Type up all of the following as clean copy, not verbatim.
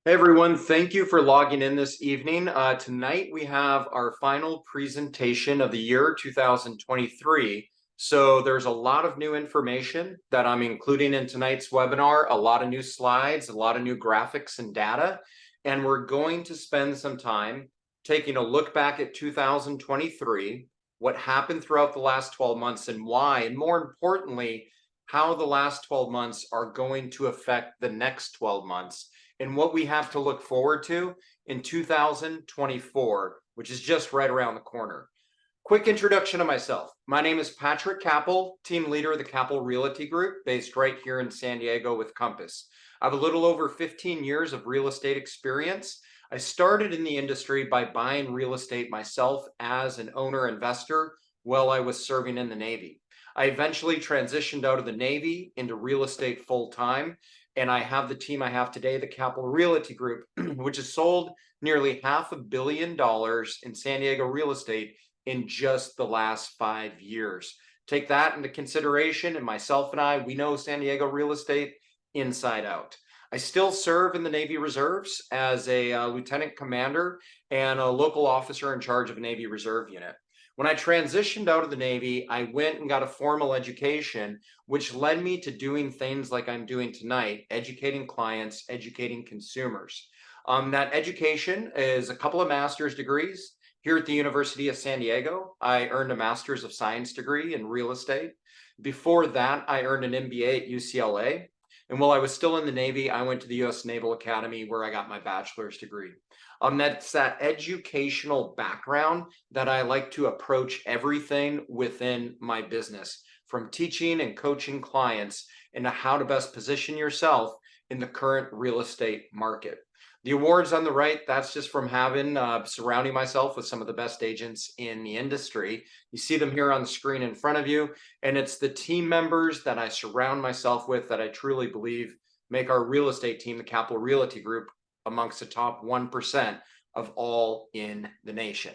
Hey everyone, thank you for logging in this evening. Tonight we have our final presentation of the year 2023. So there's a lot of new information that I'm including in tonight's webinar, a lot of new slides, a lot of new graphics and data, and we're going to spend some time taking a look back at 2023, what happened throughout the last 12 months and why, and more importantly, how the last 12 months are going to affect the next 12 months and what we have to look forward to in 2024, which is just right around the corner. Quick introduction of myself. My name is Patrick Kappel, team leader of the Kappel Realty Group, based right here in San Diego with Compass. I have a little over 15 years of real estate experience. I started in the industry by buying real estate myself as an owner investor while I was serving in the Navy. I eventually transitioned out of the Navy into real estate full time, and I have the team I have today, the Kappel Realty Group, which has sold nearly $500 million in San Diego real estate in just the last 5 years. Take that into consideration, and myself and I, we know San Diego real estate inside out. I still serve in the Navy Reserves as a lieutenant commander and a local officer in charge of a Navy Reserve unit. When I transitioned out of the Navy, I went and got a formal education, which led me to doing things like I'm doing tonight, educating clients, educating consumers. That education is a couple of master's degrees. Here at the University of San Diego, I earned a master's of science degree in real estate. Before that, I earned an MBA at UCLA. And while I was still in the Navy, I went to the US Naval Academy where I got my bachelor's degree. That's that educational background that I like to approach everything within my business, from teaching and coaching clients into how to best position yourself in the current real estate market. The awards on the right, that's just from having surrounding myself with some of the best agents in the industry. You see them here on the screen in front of you, and it's the team members that I surround myself with that I truly believe make our real estate team, the Kappel Realty Group, amongst the top 1% of all in the nation.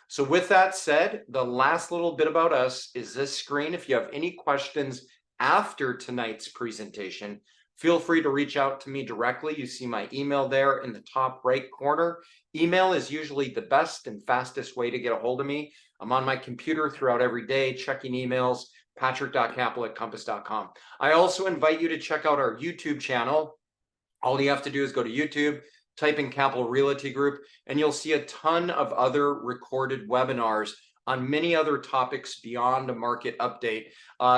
So with that said, the last little bit about us is this screen. If you have any questions after tonight's presentation, feel free to reach out to me directly. You see my email there in the top right corner. Email is usually the best and fastest way to get a hold of me. I'm on my computer throughout every day, checking emails, patrick.kappel@compass.com. I also invite you to check out our YouTube channel. All you have to do is go to YouTube, type in Kappel Realty Group, and you'll see a ton of other recorded webinars on many other topics beyond a market update,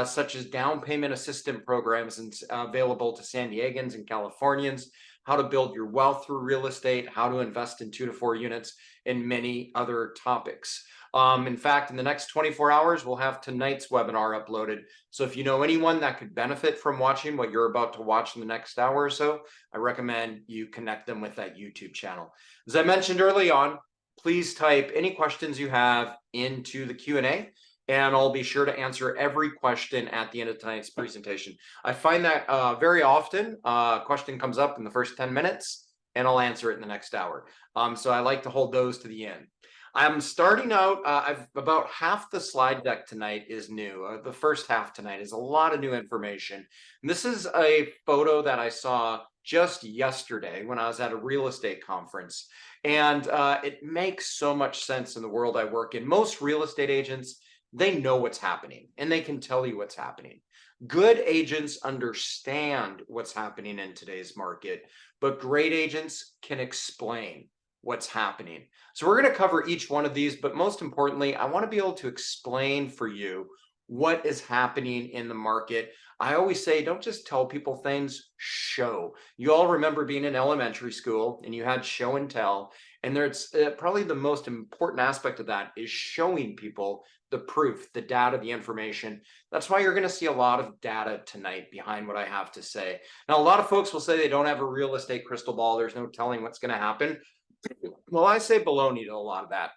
such as down payment assistance programs and available to San Diegans and Californians, how to build your wealth through real estate, how to invest in 2 to 4 units, and many other topics. In fact, in the next 24 hours, we'll have tonight's webinar uploaded. So if you know anyone that could benefit from watching what you're about to watch in the next hour or so, I recommend you connect them with that YouTube channel. As I mentioned early on, please type any questions you have into the Q&A, and I'll be sure to answer every question at the end of tonight's presentation. I find that very often a question comes up in the first 10 minutes, and I'll answer it in the next hour. So I like to hold those to the end. I'm starting out, I've about half the slide deck tonight is new. The first half tonight is a lot of new information. And this is a photo that I saw just yesterday when I was at a real estate conference. And it makes so much sense in the world I work in. Most real estate agents, they know what's happening and they can tell you what's happening. Good agents understand what's happening in today's market, but great agents can explain what's happening. So we're going to cover each one of these, but most importantly, I want to be able to explain for you what is happening in the market. I always say, don't just tell people things, show. You all remember being in elementary school and you had show and tell. And there's probably the most important aspect of that is showing people the proof, the data, the information. That's why you're going to see a lot of data tonight behind what I have to say. Now, a lot of folks will say they don't have a real estate crystal ball. There's no telling what's going to happen. Well, I say baloney to a lot of that.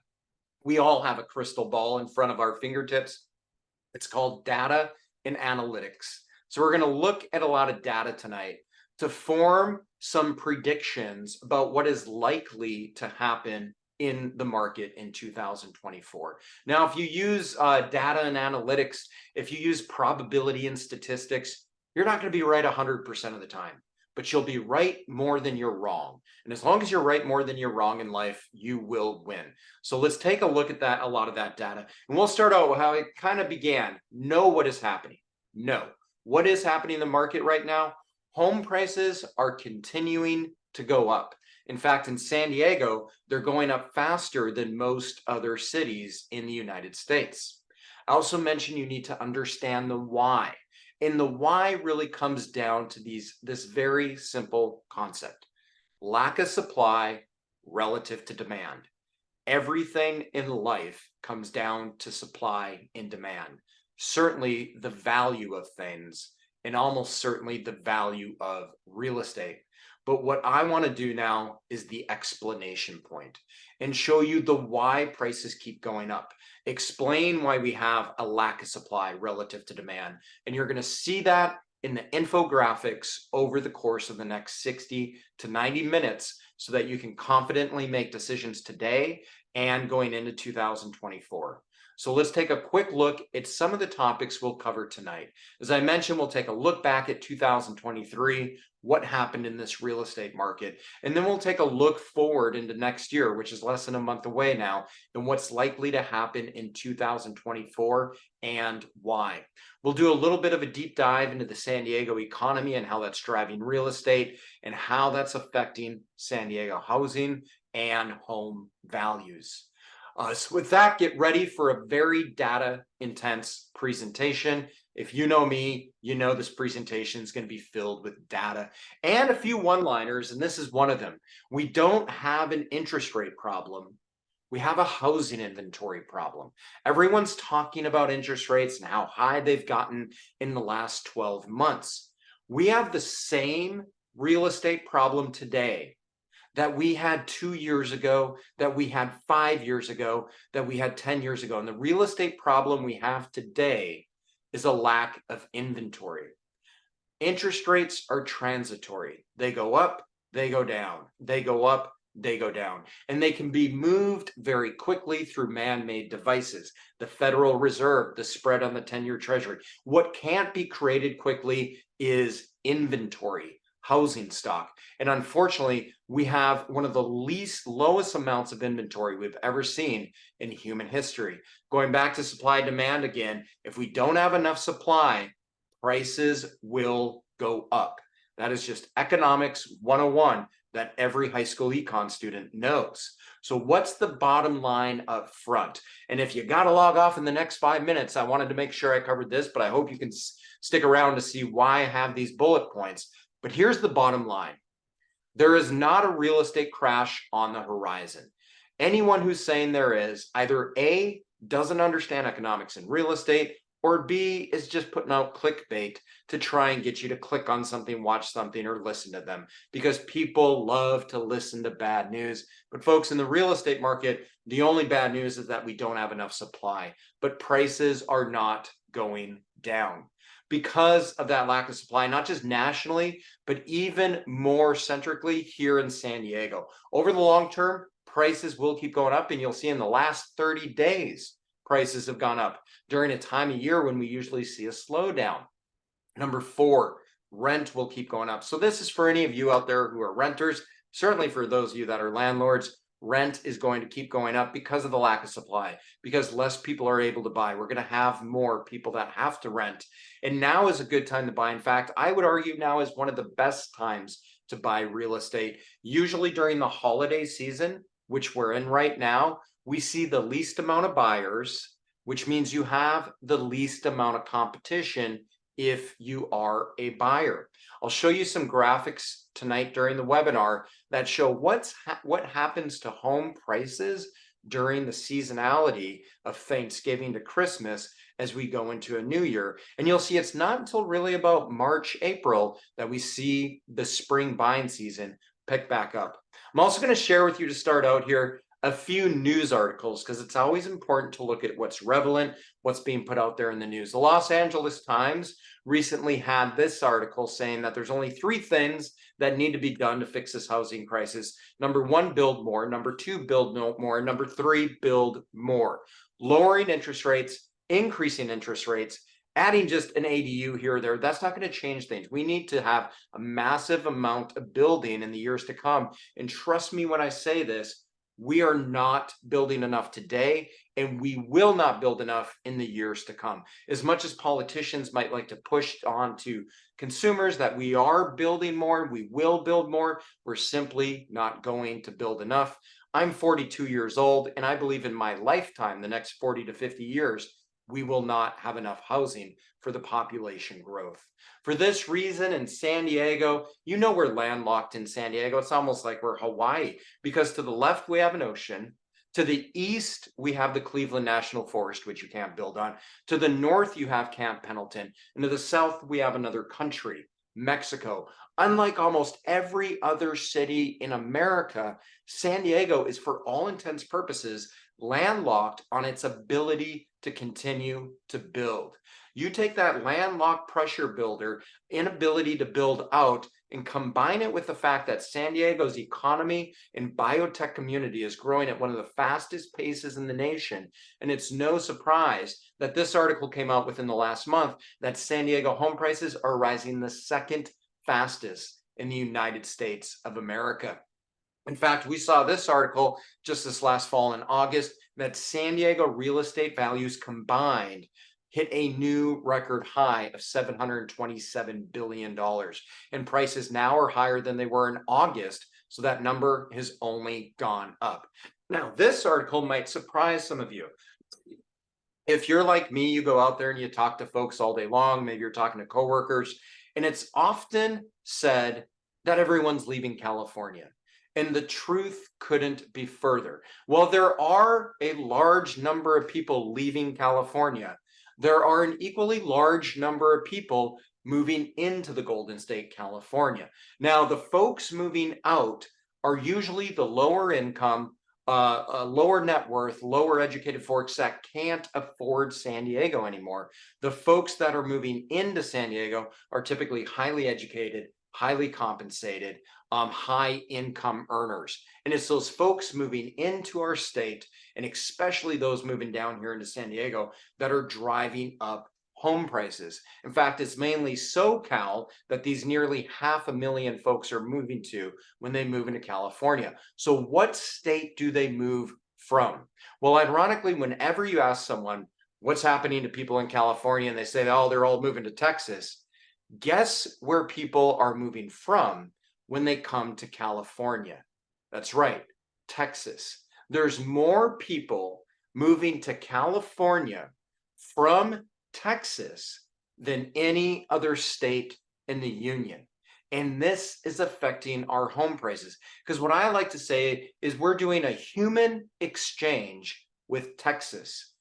We all have a crystal ball in front of our fingertips. It's called data and analytics. So we're going to look at a lot of data tonight to form some predictions about what is likely to happen in the market in 2024. Now, if you use data and analytics, if you use probability and statistics, you're not going to be right 100% of the time. but you'll be right more than you're wrong. And as long as you're right more than you're wrong in life, you will win. So let's take a look at that, a lot of that data. And we'll start out with how it kind of began. Know what is happening. No. What is happening in the market right now? Home prices are continuing to go up. In fact, in San Diego, they're going up faster than most other cities in the United States. I also mentioned you need to understand the why. And the why really comes down to this very simple concept. Lack of supply relative to demand. Everything in life comes down to supply and demand. Certainly the value of things, and almost certainly the value of real estate. But what I want to do now is the explanation point and show you the why prices keep going up. Explain why we have a lack of supply relative to demand. And you're going to see that in the infographics over the course of the next 60 to 90 minutes so that you can confidently make decisions today and going into 2024. So let's take a quick look at some of the topics we'll cover tonight. As I mentioned, we'll take a look back at 2023, what happened in this real estate market, and then we'll take a look forward into next year, which is less than a month away now, and what's likely to happen in 2024 and why. We'll do a little bit of a deep dive into the San Diego economy and how that's driving real estate and how that's affecting San Diego housing and home values. So with that, get ready for a very data intense presentation. If you know me, you know this presentation is going to be filled with data and a few one-liners, and this is one of them. We don't have an interest rate problem. We have a housing inventory problem. Everyone's talking about interest rates and how high they've gotten in the last 12 months. We have the same real estate problem today that we had 2 years ago, that we had 5 years ago, that we had 10 years ago. And the real estate problem we have today is a lack of inventory. Interest rates are transitory. They go up, they go down, they go up, they go down, and they can be moved very quickly through man-made devices. The Federal Reserve, the spread on the 10-year Treasury. What can't be created quickly is inventory, housing stock. And unfortunately, we have one of the lowest amounts of inventory we've ever seen in human history. Going back to supply and demand again, if we don't have enough supply, prices will go up. That is just economics 101 that every high school econ student knows. So what's the bottom line up front? And if you got to log off in the next 5 minutes, I wanted to make sure I covered this, but I hope you can stick around to see why I have these bullet points. But here's the bottom line. There is not a real estate crash on the horizon. Anyone who's saying there is either A, doesn't understand economics and real estate, or B, is just putting out clickbait to try and get you to click on something, watch something, or listen to them, because people love to listen to bad news. But folks, in the real estate market, the only bad news is that we don't have enough supply, but prices are not going down because of that lack of supply, not just nationally, but even more centrically here in San Diego. Over the long term, prices will keep going up, and you'll see in the last 30 days, prices have gone up during a time of year when we usually see a slowdown. Number 4, rent will keep going up. So this is for any of you out there who are renters, certainly for those of you that are landlords. Rent is going to keep going up because of the lack of supply, because less people are able to buy. We're going to have more people that have to rent. And now is a good time to buy. In fact, I would argue now is one of the best times to buy real estate. Usually during the holiday season, which we're in right now, we see the least amount of buyers, which means you have the least amount of competition if you are a buyer. I'll show you some graphics tonight during the webinar that show what happens to home prices during the seasonality of Thanksgiving to Christmas as we go into a new year. And you'll see it's not until really about March, April that we see the spring buying season pick back up. I'm also going to share with you to start out here a few news articles, because it's always important to look at what's relevant, what's being put out there in the news. The Los Angeles Times recently had this article saying that there's only 3 things that need to be done to fix this housing crisis. Number 1, build more. Number 2, build more. Number 3, build more. Lowering interest rates, increasing interest rates, Adding just an ADU here or there, that's not going to change things. We need to have a massive amount of building in the years to come. And trust me when I say this, we are not building enough today, and we will not build enough in the years to come. As much as politicians might like to push on to consumers that we are building more, we will build more, we're simply not going to build enough. I'm 42 years old, and I believe in my lifetime, the next 40 to 50 years, we will not have enough housing for the population growth. For this reason, in San Diego, you know, we're landlocked in San Diego. It's almost like we're Hawaii, because to the left, we have an ocean. To the east, we have the Cleveland National Forest, which you can't build on. To the north, you have Camp Pendleton. And to the south, we have another country, Mexico. Unlike almost every other city in America, San Diego is, for all intents purposes, landlocked on its ability to continue to build. You take that landlocked pressure builder inability to build out and combine it with the fact that San Diego's economy and biotech community is growing at one of the fastest paces in the nation. And it's no surprise that this article came out within the last month that San Diego home prices are rising the second fastest in the United States of America. In fact, we saw this article just this last fall in August that San Diego real estate values combined hit a new record high of $727 billion. And prices now are higher than they were in August. So that number has only gone up. Now, this article might surprise some of you. If you're like me, you go out there and you talk to folks all day long, maybe you're talking to coworkers, and it's often said that everyone's leaving California. And the truth couldn't be further. While there are a large number of people leaving California, there are an equally large number of people moving into the Golden State, California. Now, the folks moving out are usually the lower income, lower net worth, lower educated folks that can't afford San Diego anymore. The folks that are moving into San Diego are typically highly educated, highly compensated, high income earners. And it's those folks moving into our state, and especially those moving down here into San Diego, that are driving up home prices. In fact, it's mainly SoCal that these nearly 500,000 folks are moving to when they move into California. So what state do they move from? Well, ironically, whenever you ask someone what's happening to people in California and they say, oh, they're all moving to Texas, guess where people are moving from when they come to California? That's right, Texas. There's more people moving to California from Texas than any other state in the union. And this is affecting our home prices. Because what I like to say is we're doing a human exchange with Texas.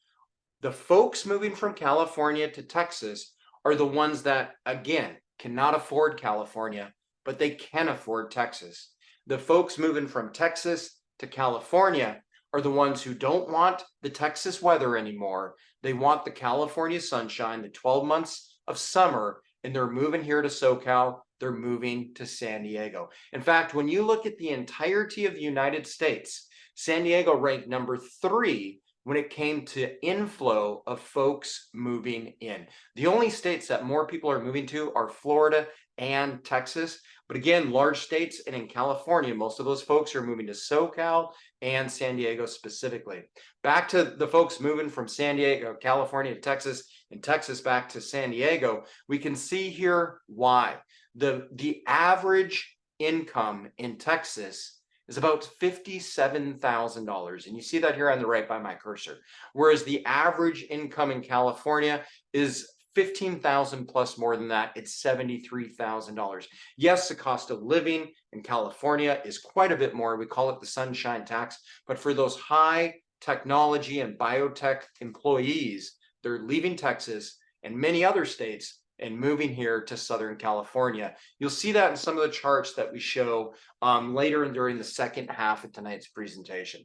The folks moving from California to Texas are the ones that, again, cannot afford California, but they can afford Texas. The folks moving from Texas to California are the ones who don't want the Texas weather anymore. They want the California sunshine, the 12 months of summer, and they're moving here to SoCal. They're moving to San Diego. In fact, when you look at the entirety of the United States, San Diego ranked number 3 when it came to inflow of folks moving in. The only states that more people are moving to are Florida and Texas. But again, large states, and in California, most of those folks are moving to SoCal and San Diego specifically. Back to the folks moving from San Diego, California to Texas, and Texas back to San Diego, we can see here why. The average income in Texas is about $57,000. And you see that here on the right by my cursor. Whereas the average income in California is 15,000 plus more than that. It's $73,000. Yes, the cost of living in California is quite a bit more. We call it the sunshine tax. But for those high technology and biotech employees, they're leaving Texas and many other states and moving here to Southern California. You'll see that in some of the charts that we show later and during the second half of tonight's presentation.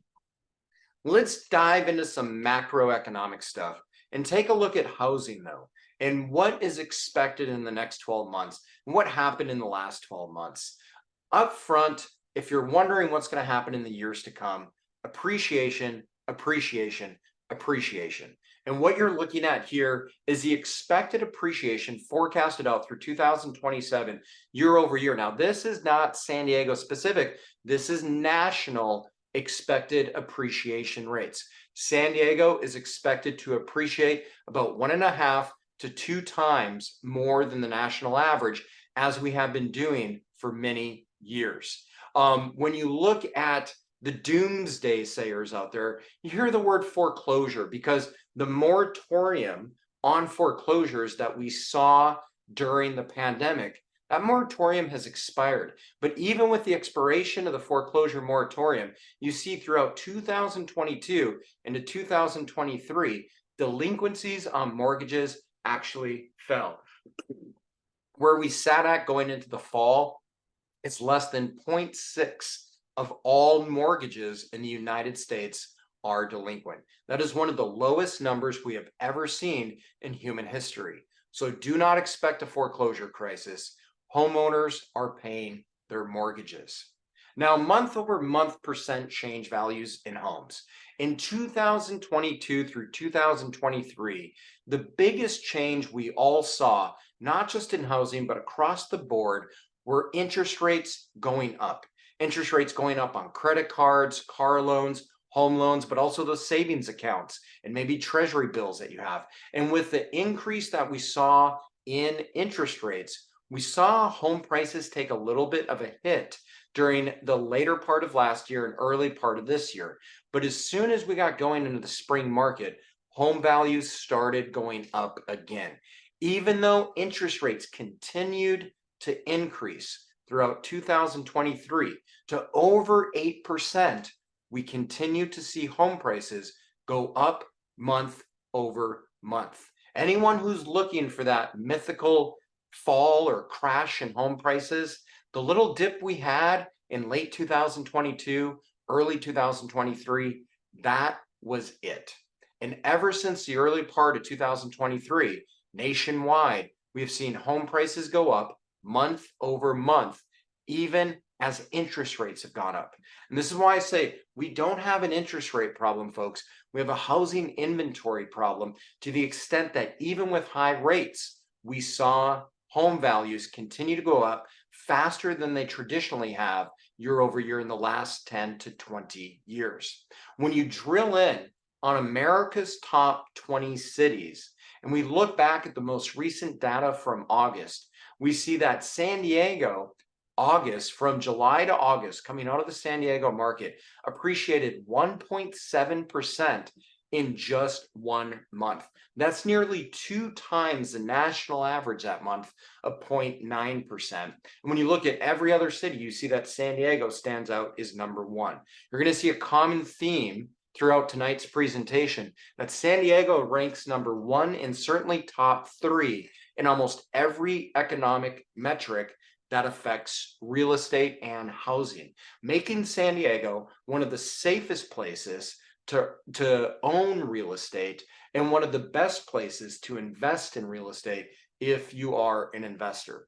Let's dive into some macroeconomic stuff and take a look at housing, though, and what is expected in the next 12 months and what happened in the last 12 months. Up front, if you're wondering what's going to happen in the years to come, appreciation, appreciation, appreciation. And what you're looking at here is the expected appreciation forecasted out through 2027 year over year. Now, this is not San Diego specific. This is national expected appreciation rates. San Diego is expected to appreciate about 1.5 to 2 times more than the national average, as we have been doing for many years. When you look at the doomsday sayers out there, you hear the word foreclosure because the moratorium on foreclosures that we saw during the pandemic, that moratorium has expired. But even with the expiration of the foreclosure moratorium, you see throughout 2022 into 2023, delinquencies on mortgages actually fell. Where we sat at going into the fall, it's less than 0.6 of all mortgages in the United States are delinquent. That is one of the lowest numbers we have ever seen in human history. So do not expect a foreclosure crisis. Homeowners are paying their mortgages. Now, month over month percent change values in homes. In 2022 through 2023, the biggest change we all saw, not just in housing, but across the board, were interest rates going up. Interest rates going up on credit cards, car loans, home loans, but also those savings accounts and maybe treasury bills that you have. And with the increase that we saw in interest rates, we saw home prices take a little bit of a hit during the later part of last year and early part of this year. But as soon as we got going into the spring market, home values started going up again. Even though interest rates continued to increase throughout 2023 to over 8%, we continue to see home prices go up month over month. Anyone who's looking for that mythical fall or crash in home prices, the little dip we had in late 2022, early 2023, that was it. And ever since the early part of 2023, nationwide, we have seen home prices go up month over month, even as interest rates have gone up. And this is why I say we don't have an interest rate problem, folks. We have a housing inventory problem, to the extent that even with high rates, we saw home values continue to go up faster than they traditionally have year over year in the last 10 to 20 years. When you drill in on America's top 20 cities, and we look back at the most recent data from August, we see that San Diego, August, from July to August, coming out of the San Diego market, appreciated 1.7% in just 1 month. That's nearly 2 times the national average that month of 0.9%. And when you look at every other city, you see that San Diego stands out as number 1. You're going to see a common theme throughout tonight's presentation that San Diego ranks number 1 and certainly top 3 in almost every economic metric that affects real estate and housing, making San Diego one of the safest places to own real estate and one of the best places to invest in real estate if you are an investor.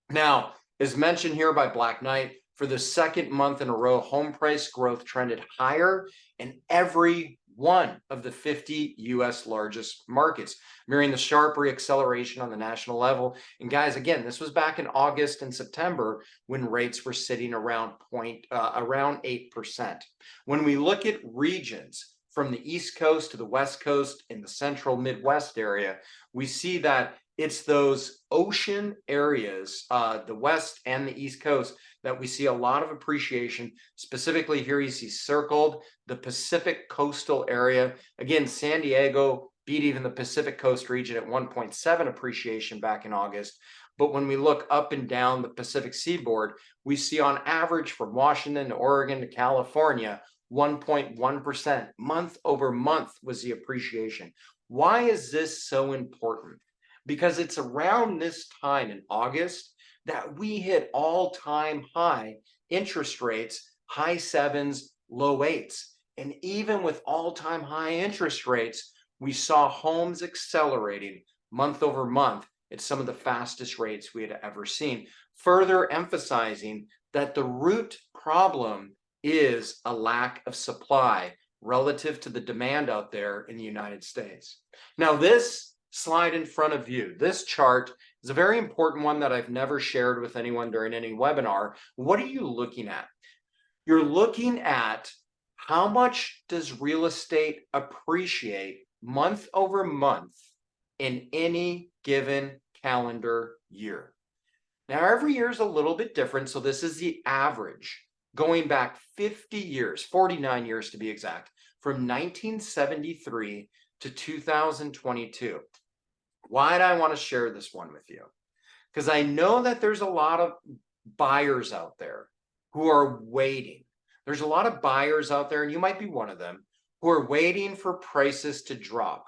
Now, as mentioned here by Black Knight, for the second month in a row, home price growth trended higher in every one of the 50 US largest markets, mirroring the sharp reacceleration on the national level. And guys, again, this was back in August and September when rates were sitting around 8%. When we look at regions from the East Coast to the West Coast in the central Midwest area, we see that it's those ocean areas, the West and the East Coast, that we see a lot of appreciation. Specifically here, you see circled the Pacific coastal area. Again, San Diego beat even the Pacific Coast region at 1.7 appreciation back in August. But when we look up and down the Pacific seaboard, we see on average from Washington to Oregon to California, 1.1% month over month was the appreciation. Why is this so important? Because it's around this time in August that we hit all-time high interest rates, high 7s, low 8s. And even with all-time high interest rates, we saw homes accelerating month over month at some of the fastest rates we had ever seen, further emphasizing that the root problem is a lack of supply relative to the demand out there in the United States. Now, this slide in front of you, this chart is a very important one that I've never shared with anyone during any webinar. What are you looking at? You're looking at how much does real estate appreciate month over month in any given calendar year. Now, every year is a little bit different, so this is the average going back 50 years, 49 years to be exact, from 1973 to 2022. Why do I want to share this one with you? Because I know that there's a lot of buyers out there who are waiting. There's a lot of buyers out there, and you might be one of them, who are waiting for prices to drop.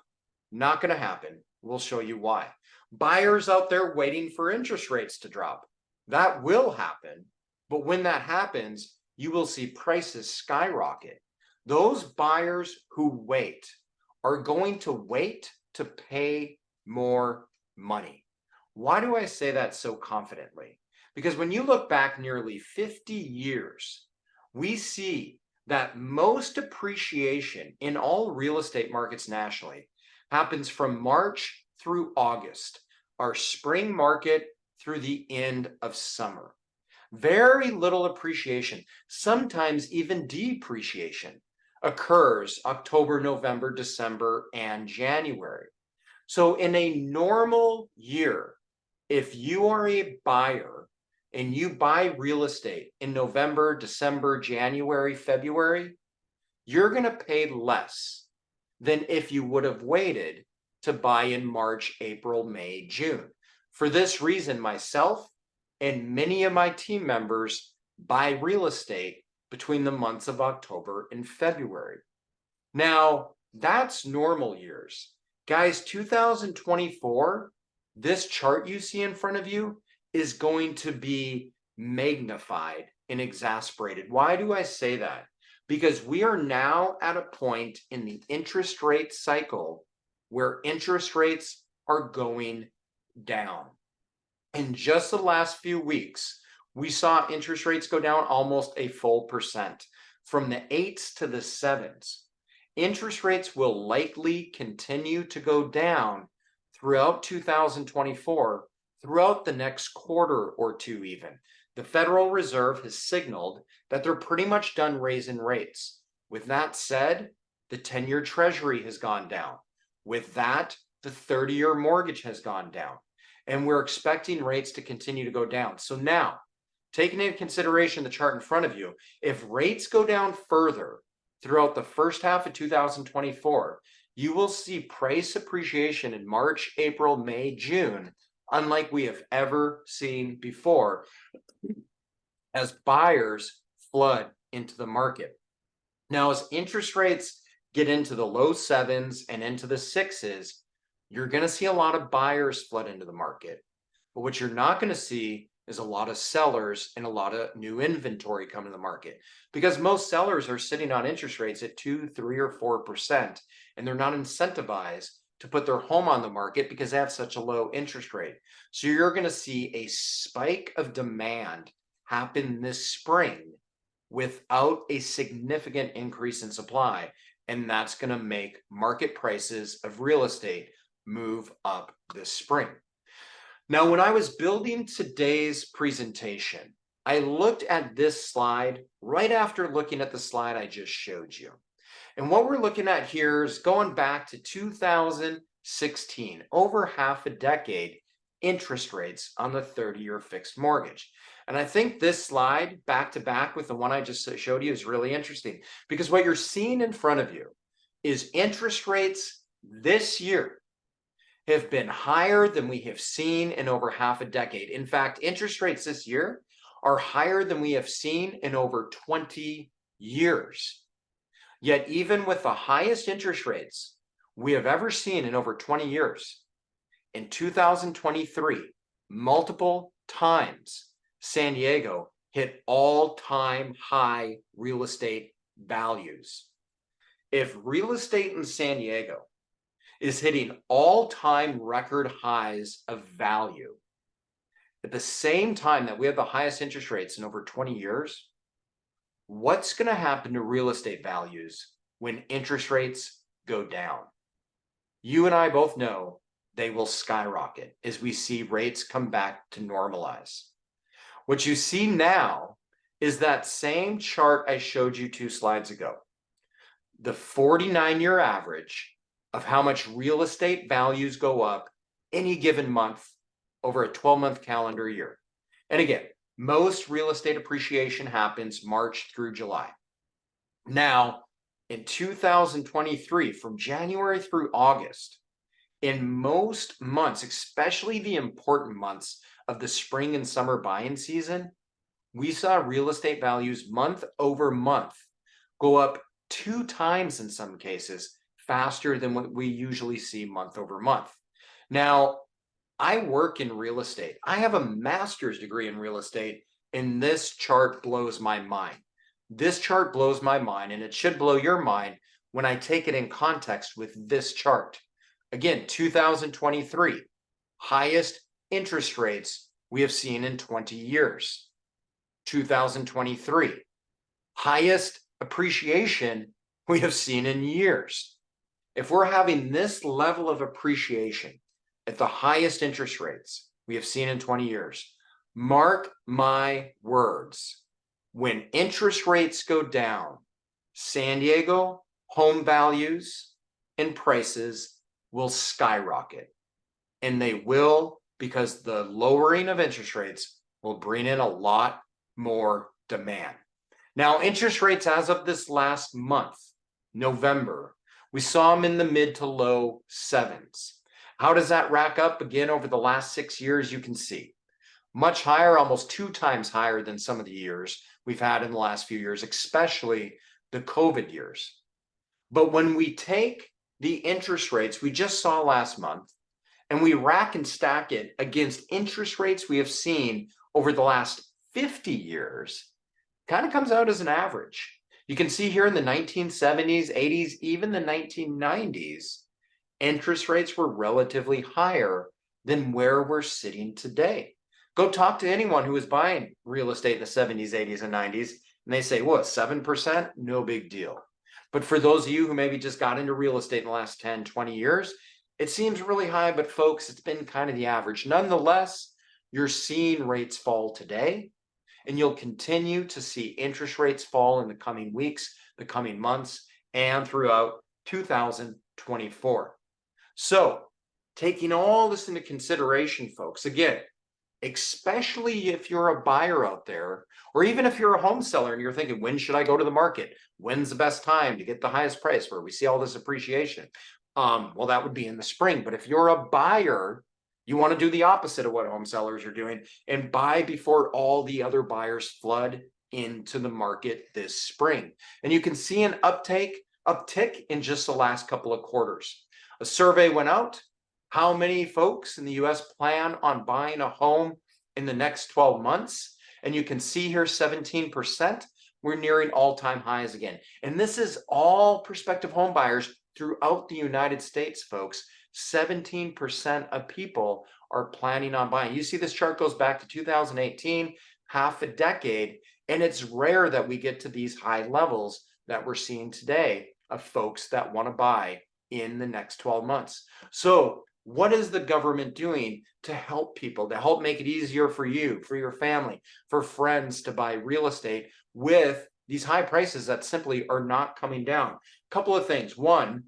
Not going to happen. We'll show you why. Buyers out there waiting for interest rates to drop. That will happen. But when that happens, you will see prices skyrocket. Those buyers who wait are going to wait to pay more money. Why do I say that so confidently? Because when you look back nearly 50 years, we see that most appreciation in all real estate markets nationally happens from March through August, our spring market through the end of summer. Very little appreciation, sometimes even depreciation, occurs October, November, December, and January. So in a normal year, if you are a buyer and you buy real estate in November, December, January, February, you're going to pay less than if you would have waited to buy in March, April, May, June. For this reason, myself and many of my team members buy real estate between the months of October and February. Now, that's normal years. Guys, 2024, this chart you see in front of you is going to be magnified and exasperated. Why do I say that? Because we are now at a point in the interest rate cycle where interest rates are going down. In just the last few weeks, we saw interest rates go down almost a full percent, from the 8s to the 7s. Interest rates will likely continue to go down throughout 2024, throughout the next quarter or two even. The Federal Reserve has signaled that they're pretty much done raising rates. With that said, the 10-year Treasury has gone down. With that, the 30-year mortgage has gone down. And we're expecting rates to continue to go down. So now, taking into consideration the chart in front of you, if rates go down further throughout the first half of 2024, you will see price appreciation in March, April, May, June, unlike we have ever seen before, as buyers flood into the market. Now, as interest rates get into the low 7s and into the 6s, you're going to see a lot of buyers flood into the market. But what you're not going to see is a lot of sellers and a lot of new inventory come to the market, because most sellers are sitting on interest rates at 2, 3, or 4%, and they're not incentivized to put their home on the market because they have such a low interest rate. So you're going to see a spike of demand happen this spring without a significant increase in supply, and that's going to make market prices of real estate move up this spring. Now, when I was building today's presentation, I looked at this slide right after looking at the slide I just showed you. And what we're looking at here is going back to 2016, over half a decade, interest rates on the 30-year fixed mortgage. And I think this slide, back to back with the one I just showed you, is really interesting, because what you're seeing in front of you is interest rates this year have been higher than we have seen in over half a decade. In fact, interest rates this year are higher than we have seen in over 20 years. Yet even with the highest interest rates we have ever seen in over 20 years, in 2023, multiple times, San Diego hit all-time high real estate values. If real estate in San Diego is hitting all-time record highs of value at the same time that we have the highest interest rates in over 20 years, what's going to happen to real estate values when interest rates go down. You and I both know they will skyrocket as we see rates come back to normalize. What you see now is that same chart I showed you 2 slides ago. The 49-year average of how much real estate values go up any given month over a 12-month calendar year. And again, most real estate appreciation happens March through July. Now, in 2023, from January through August, in most months, especially the important months of the spring and summer buying season, we saw real estate values month over month go up 2 times in some cases faster than what we usually see month over month. Now, I work in real estate. I have a master's degree in real estate, and this chart blows my mind. This chart blows my mind, and it should blow your mind when I take it in context with this chart. Again, 2023, highest interest rates we have seen in 20 years. 2023, highest appreciation we have seen in years. If we're having this level of appreciation at the highest interest rates we have seen in 20 years, mark my words, when interest rates go down, San Diego home values and prices will skyrocket. And they will, because the lowering of interest rates will bring in a lot more demand. Now, interest rates as of this last month, November, we saw them in the mid to low 7s. How does that rack up? Again, over the last 6 years, you can see much higher, almost 2 times higher than some of the years we've had in the last few years, especially the COVID years. But when we take the interest rates we just saw last month and we rack and stack it against interest rates we have seen over the last 50 years, kind of comes out as an average. You can see here in the 1970s, 80s, even the 1990s, interest rates were relatively higher than where we're sitting today. Go talk to anyone who was buying real estate in the 70s, 80s, and 90s, and they say, what, 7%? No big deal. But for those of you who maybe just got into real estate in the last 10, 20 years, it seems really high, but folks, it's been kind of the average. Nonetheless, you're seeing rates fall today, and you'll continue to see interest rates fall in the coming weeks, the coming months, and throughout 2024. So, taking all this into consideration, folks, again, especially if you're a buyer out there, or even if you're a home seller and you're thinking, when should I go to the market? When's the best time to get the highest price where we see all this appreciation? Well, that would be in the spring. But if you're a buyer, you want to do the opposite of what home sellers are doing and buy before all the other buyers flood into the market this spring. And you can see an uptick in just the last couple of quarters. A survey went out. How many folks in the US plan on buying a home in the next 12 months? And you can see here 17%. We're nearing all-time highs again. And this is all prospective home buyers throughout the United States, folks. 17% of people are planning on buying. You see this chart goes back to 2018, half a decade, and it's rare that we get to these high levels that we're seeing today of folks that want to buy in the next 12 months. So what is the government doing to help people, to help make it easier for you, for your family, for friends to buy real estate with these high prices that simply are not coming down? A couple of things. One,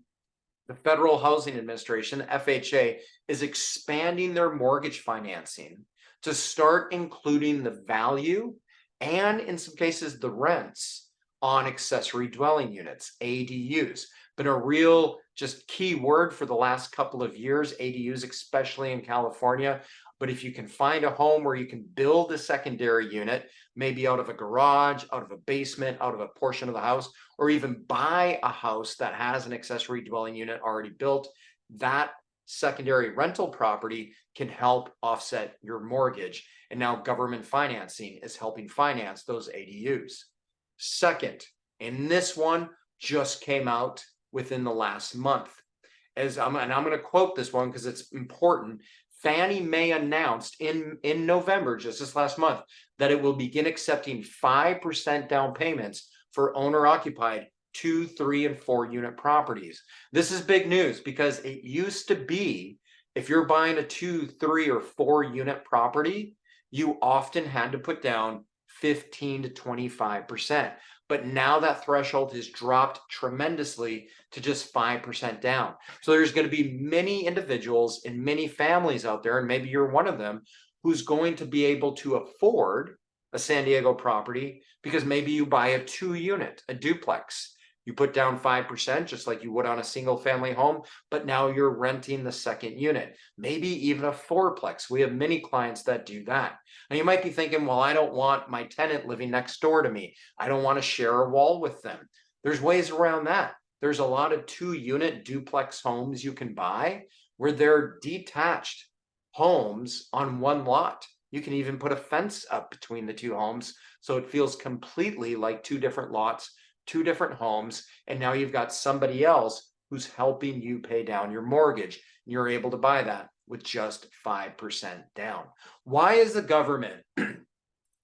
the Federal Housing Administration, the FHA, is expanding their mortgage financing to start including the value and, in some cases, the rents on accessory dwelling units, ADUs. Been a real just key word for the last couple of years, ADUs, especially in California. But if you can find a home where you can build a secondary unit, maybe out of a garage, out of a basement, out of a portion of the house, or even buy a house that has an accessory dwelling unit already built, that secondary rental property can help offset your mortgage. And now government financing is helping finance those ADUs. Second, and this one just came out within the last month, and I'm going to quote this one because it's important. Fannie Mae announced in November, just this last month, that it will begin accepting 5% down payments for owner-occupied 2, 3, and 4 unit properties. This is big news because it used to be if you're buying a 2, 3, or 4 unit property, you often had to put down 15 to 25%. But now that threshold has dropped tremendously to just 5% down. So there's going to be many individuals and many families out there, and maybe you're one of them, who's going to be able to afford a San Diego property because maybe you buy a 2 unit, a duplex. You put down 5%, just like you would on a single family home, but now you're renting the second unit, maybe even a fourplex. We have many clients that do that. Now you might be thinking, well, I don't want my tenant living next door to me. I don't want to share a wall with them. There's ways around that. There's a lot of 2 unit duplex homes you can buy where they're detached homes on one lot. You can even put a fence up between the 2 homes so it feels completely like 2 different lots, 2 different homes, and now you've got somebody else who's helping you pay down your mortgage. You're able to buy that with just 5% down. Why is the government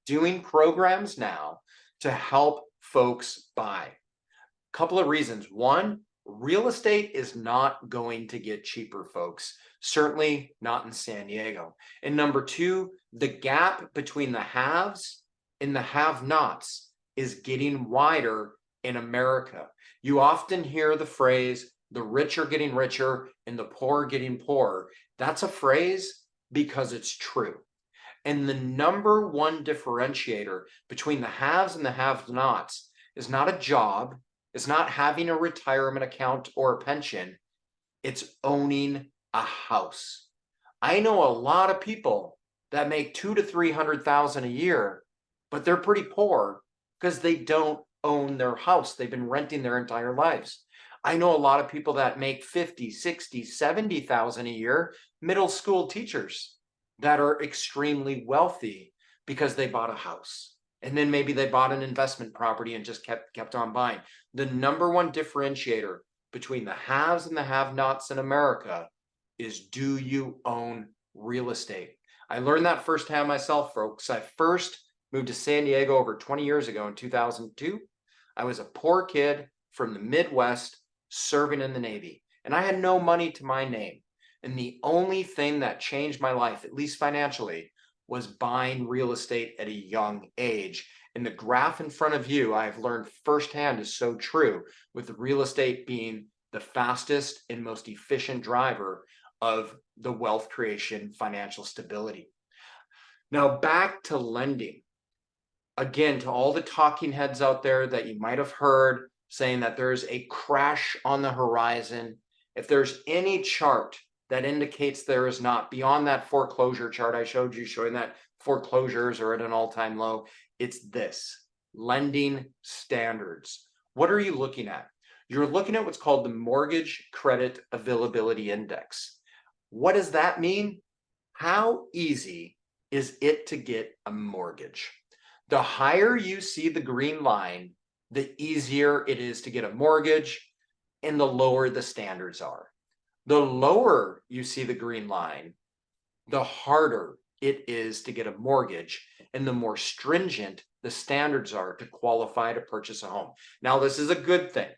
doing programs now to help folks buy? A couple of reasons. One, real estate is not going to get cheaper, folks. Certainly not in San Diego. And number 2, the gap between the haves and the have-nots is getting wider in America. You often hear the phrase, the rich are getting richer and the poor are getting poorer. That's a phrase because it's true. And the number one differentiator between the haves and the have-nots is not a job, it's not having a retirement account or a pension, it's owning a house. I know a lot of people that make $200,000 to $300,000 a year, but they're pretty poor because they don't own their house. They've been renting their entire lives. I know a lot of people that make 50, 60, 70,000 a year, middle school teachers that are extremely wealthy because they bought a house. And then maybe they bought an investment property and just kept on buying. The number one differentiator between the haves and the have-nots in America is, do you own real estate? I learned that firsthand myself, folks. I first moved to San Diego over 20 years ago in 2002. I was a poor kid from the Midwest serving in the Navy, and I had no money to my name. And the only thing that changed my life, at least financially, was buying real estate at a young age. And the graph in front of you, I've learned firsthand, is so true, with real estate being the fastest and most efficient driver of the wealth creation, financial stability. Now back to lending. Again, to all the talking heads out there that you might have heard saying that there's a crash on the horizon, if there's any chart that indicates there is not, beyond that foreclosure chart I showed you showing that foreclosures are at an all-time low, it's this: lending standards. What are you looking at? You're looking at what's called the Mortgage Credit Availability Index. What does that mean? How easy is it to get a mortgage? The higher you see the green line, the easier it is to get a mortgage, and the lower the standards are. The lower you see the green line, the harder it is to get a mortgage, and the more stringent the standards are to qualify to purchase a home. Now, this is a good thing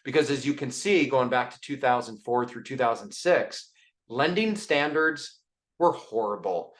because, as you can see, going back to 2004 through 2006, lending standards were horrible.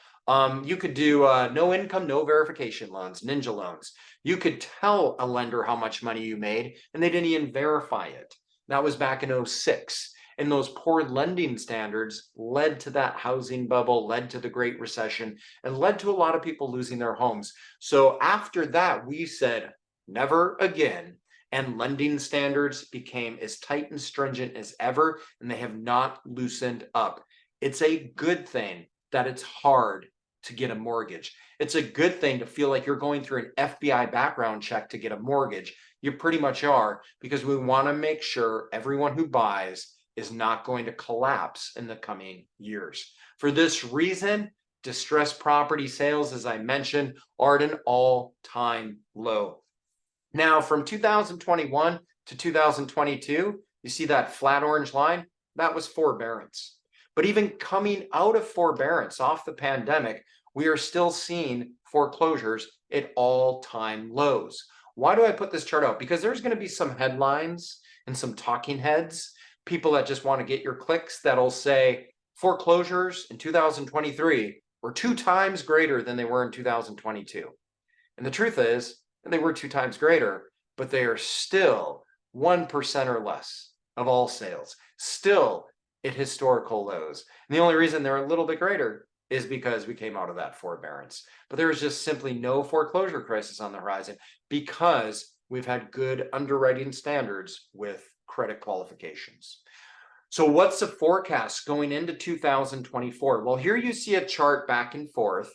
You could do no income, no verification loans, ninja loans. You could tell a lender how much money you made and they didn't even verify it. That was back in 2006. And those poor lending standards led to that housing bubble, led to the Great Recession, and led to a lot of people losing their homes. So after that, we said, never again. And lending standards became as tight and stringent as ever, and they have not loosened up. It's a good thing that it's hard to get a mortgage. It's a good thing to feel like you're going through an FBI background check to get a mortgage. You pretty much are, because we want to make sure everyone who buys is not going to collapse in the coming years. For this reason, distressed property sales, as I mentioned, are at an all-time low. Now, from 2021 to 2022, you see that flat orange line? That was forbearance. But even coming out of forbearance, off the pandemic, we are still seeing foreclosures at all-time lows. Why do I put this chart out? Because there's going to be some headlines and some talking heads, people that just want to get your clicks that'll say foreclosures in 2023 were 2 times greater than they were in 2022. And the truth is, they were 2 times greater, but they are still 1% or less of all sales, still at historical lows. And the only reason they're a little bit greater is because we came out of that forbearance. But there is just simply no foreclosure crisis on the horizon because we've had good underwriting standards with credit qualifications. So what's the forecast going into 2024? Well, here you see a chart back and forth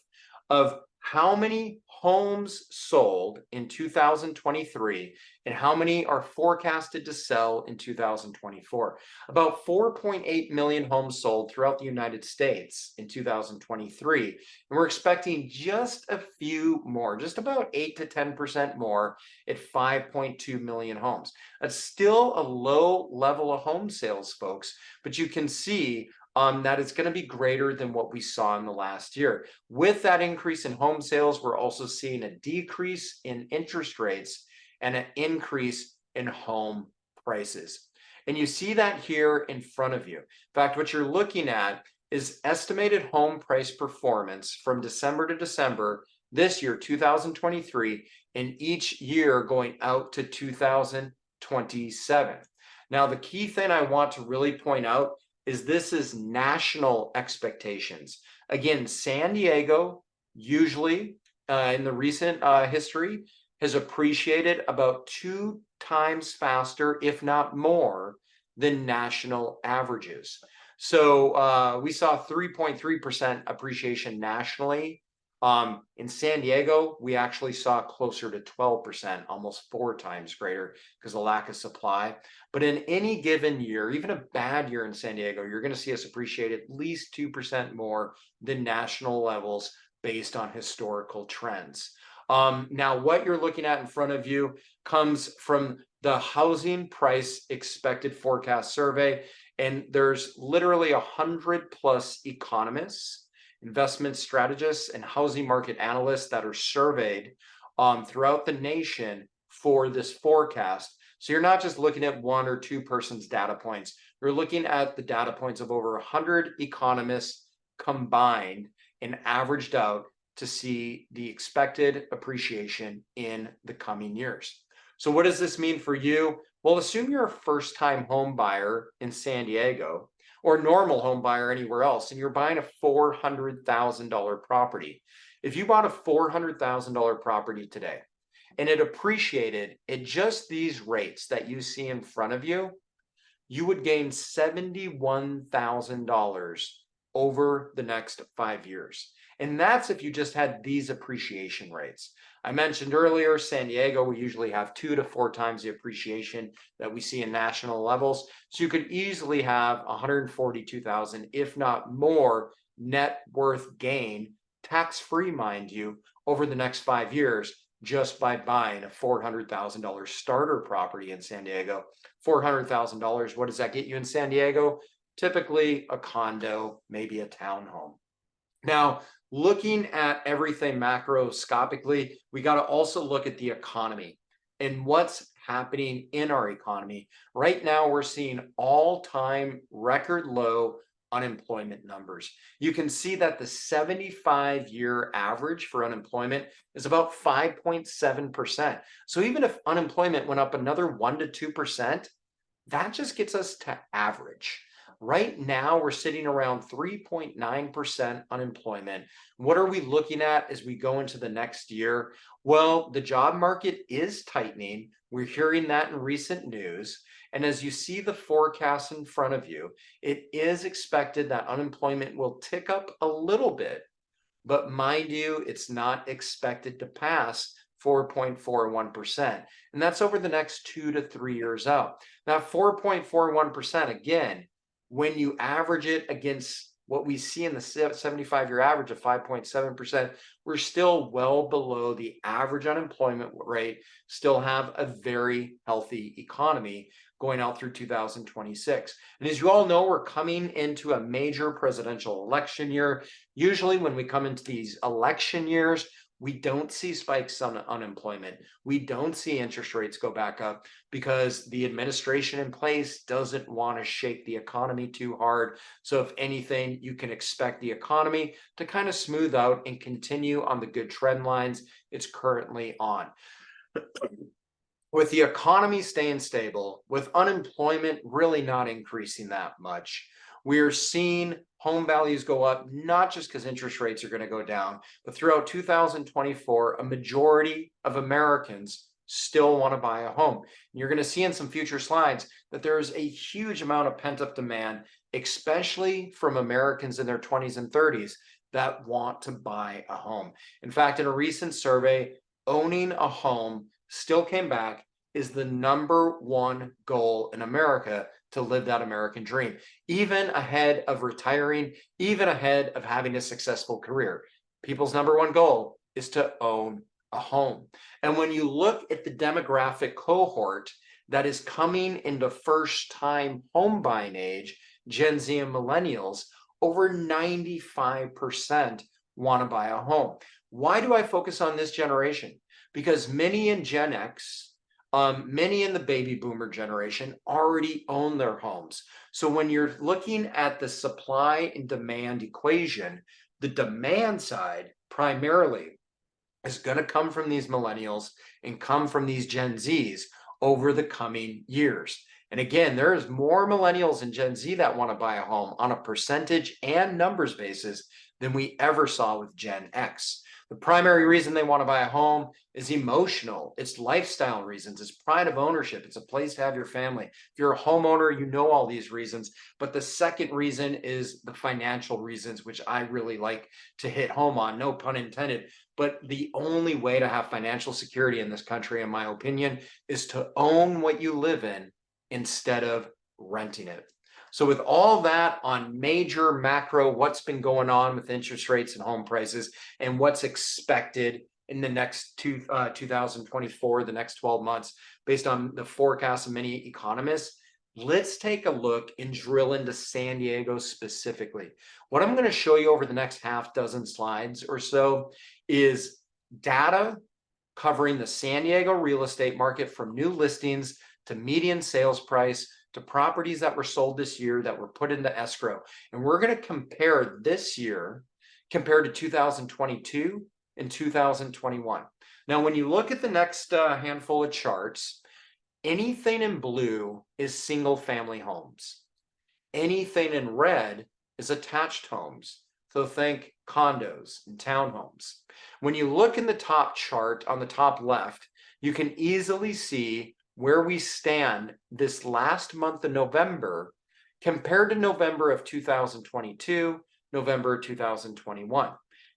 of how many homes sold in 2023 and how many are forecasted to sell in 2024. About 4.8 million homes sold throughout the United States in 2023. And we're expecting just a few more, just about 8 to 10% more at 5.2 million homes. That's still a low level of home sales, folks, but you can see that it's going to be greater than what we saw in the last year. With that increase in home sales, we're also seeing a decrease in interest rates and an increase in home prices. And you see that here in front of you. In fact, what you're looking at is estimated home price performance from December to December this year, 2023, and each year going out to 2027. Now, the key thing I want to really point out is this is national expectations. Again, San Diego usually in the recent history has appreciated about 2 times faster, if not more, than national averages. So we saw 3.3% appreciation nationally. In San Diego, we actually saw closer to 12%, almost 4 times greater because of lack of supply. But in any given year, even a bad year in San Diego, you're going to see us appreciate at least 2% more than national levels based on historical trends. Now, what you're looking at in front of you comes from the Housing Price Expected Forecast Survey, and there's literally 100 plus economists, investment strategists, and housing market analysts that are surveyed throughout the nation for this forecast. So you're not just looking at 1 or 2 persons' data points. You're looking at the data points of over 100 economists combined and averaged out to see the expected appreciation in the coming years. So what does this mean for you? Well, assume you're a first-time home buyer in San Diego or normal home buyer anywhere else, and you're buying a $400,000 property. If you bought a $400,000 property today and it appreciated at just these rates that you see in front of you, you would gain $71,000 over the next 5 years. And that's if you just had these appreciation rates. I mentioned earlier, San Diego, we usually have 2 to 4 times the appreciation that we see in national levels. So you could easily have 142,000, if not more, net worth gain, tax-free, mind you, over the next 5 years, just by buying a $400,000 starter property in San Diego. $400,000, what does that get you in San Diego? Typically a condo, maybe a townhome. Now, looking at everything macroscopically, we got to also look at the economy and what's happening in our economy. Right now, we're seeing all-time record low unemployment numbers. You can see that the 75-year average for unemployment is about 5.7%. So even if unemployment went up another 1 to 2%, that just gets us to average. Right now, we're sitting around 3.9% unemployment. What are we looking at as we go into the next year? Well, the job market is tightening. We're hearing that in recent news. And as you see the forecast in front of you, it is expected that unemployment will tick up a little bit. But mind you, it's not expected to pass 4.41%. And that's over the next 2 to 3 years out. Now, 4.41%, again, when you average it against what we see in the 75-year average of 5.7%, we're still well below the average unemployment rate, still have a very healthy economy going out through 2026. And as you all know, we're coming into a major presidential election year. Usually when we come into these election years, we don't see spikes on unemployment. We don't see interest rates go back up because the administration in place doesn't want to shake the economy too hard. So if anything, you can expect the economy to kind of smooth out and continue on the good trend lines it's currently on. With the economy staying stable, with unemployment really not increasing that much, we're seeing home values go up, not just because interest rates are going to go down, but throughout 2024, a majority of Americans still want to buy a home. And you're going to see in some future slides that there's a huge amount of pent-up demand, especially from Americans in their 20s and 30s that want to buy a home. In fact, in a recent survey, owning a home still came back is the #1 goal in America to live that American dream, even ahead of retiring, even ahead of having a successful career. People's #1 goal is to own a home. And when you look at the demographic cohort that is coming into first-time home buying age, Gen Z and millennials, over 95% want to buy a home. Why do I focus on this generation? Because many in Gen X, many in the baby boomer generation already own their homes. So when you're looking at the supply and demand equation, the demand side primarily is going to come from these millennials and come from these Gen Zs over the coming years. And again, there's more millennials and Gen Z that want to buy a home on a percentage and numbers basis than we ever saw with Gen X. The primary reason they want to buy a home is emotional. It's lifestyle reasons. It's pride of ownership. It's a place to have your family. If you're a homeowner, you know all these reasons. But the second reason is the financial reasons, which I really like to hit home on, no pun intended. But the only way to have financial security in this country, in my opinion, is to own what you live in instead of renting it. So with all that on major macro, what's been going on with interest rates and home prices and what's expected in the next 2024, the next 12 months, based on the forecasts of many economists, let's take a look and drill into San Diego specifically. What I'm going to show you over the next half dozen slides or so is data covering the San Diego real estate market from new listings to median sales price to properties that were sold this year that were put into escrow. And we're going to compare this year compared to 2022 and 2021. Now, when you look at the next handful of charts, anything in blue is single family homes. Anything in red is attached homes. So think condos and townhomes. When you look in the top chart on the top left, you can easily see where we stand this last month of November compared to November of 2022, November 2021.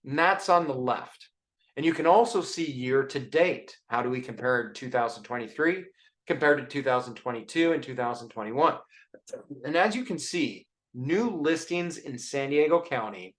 And that's on the left. And you can also see year to date. How do we compare 2023 compared to 2022 and 2021? And as you can see, new listings in San Diego County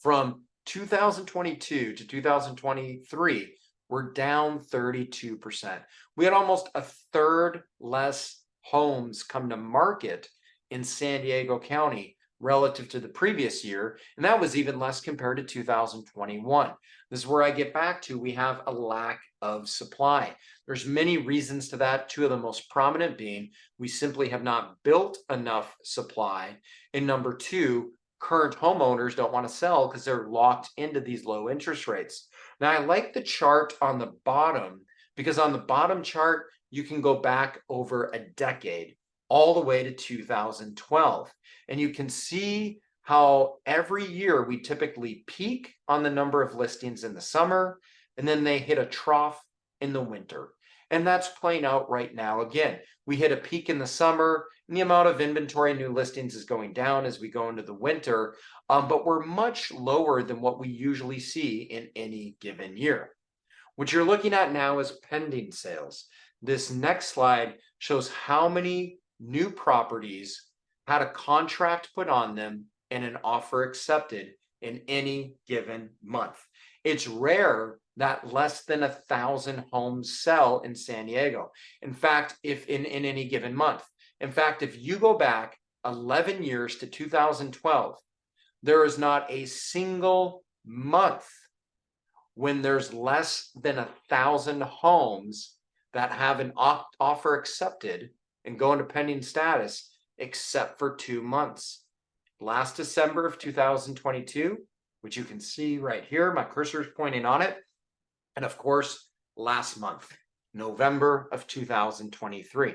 from 2022 to 2023 were down 32%. We had almost a third less homes come to market in San Diego County relative to the previous year, and that was even less compared to 2021. This is where I get back to we have a lack of supply. There's many reasons to that, two of the most prominent being we simply have not built enough supply, and number two, current homeowners don't want to sell because they're locked into these low interest rates. Now, I like the chart on the bottom because on the bottom chart, you can go back over a decade, all the way to 2012. And you can see how every year we typically peak on the number of listings in the summer, and then they hit a trough in the winter. And that's playing out right now. Again, we hit a peak in the summer, and the amount of inventory new listings is going down as we go into the winter, but we're much lower than what we usually see in any given year. What you're looking at now is pending sales. This next slide shows how many new properties had a contract put on them and an offer accepted in any given month. It's rare that less than 1,000 homes sell in San Diego. In fact, if in any given month. In fact, if you go back 11 years to 2012, there is not a single month when there's less than 1,000 homes that have an offer accepted and go into pending status, except for 2 months. Last December of 2022, which you can see right here, my cursor is pointing on it. And of course, last month, November of 2023.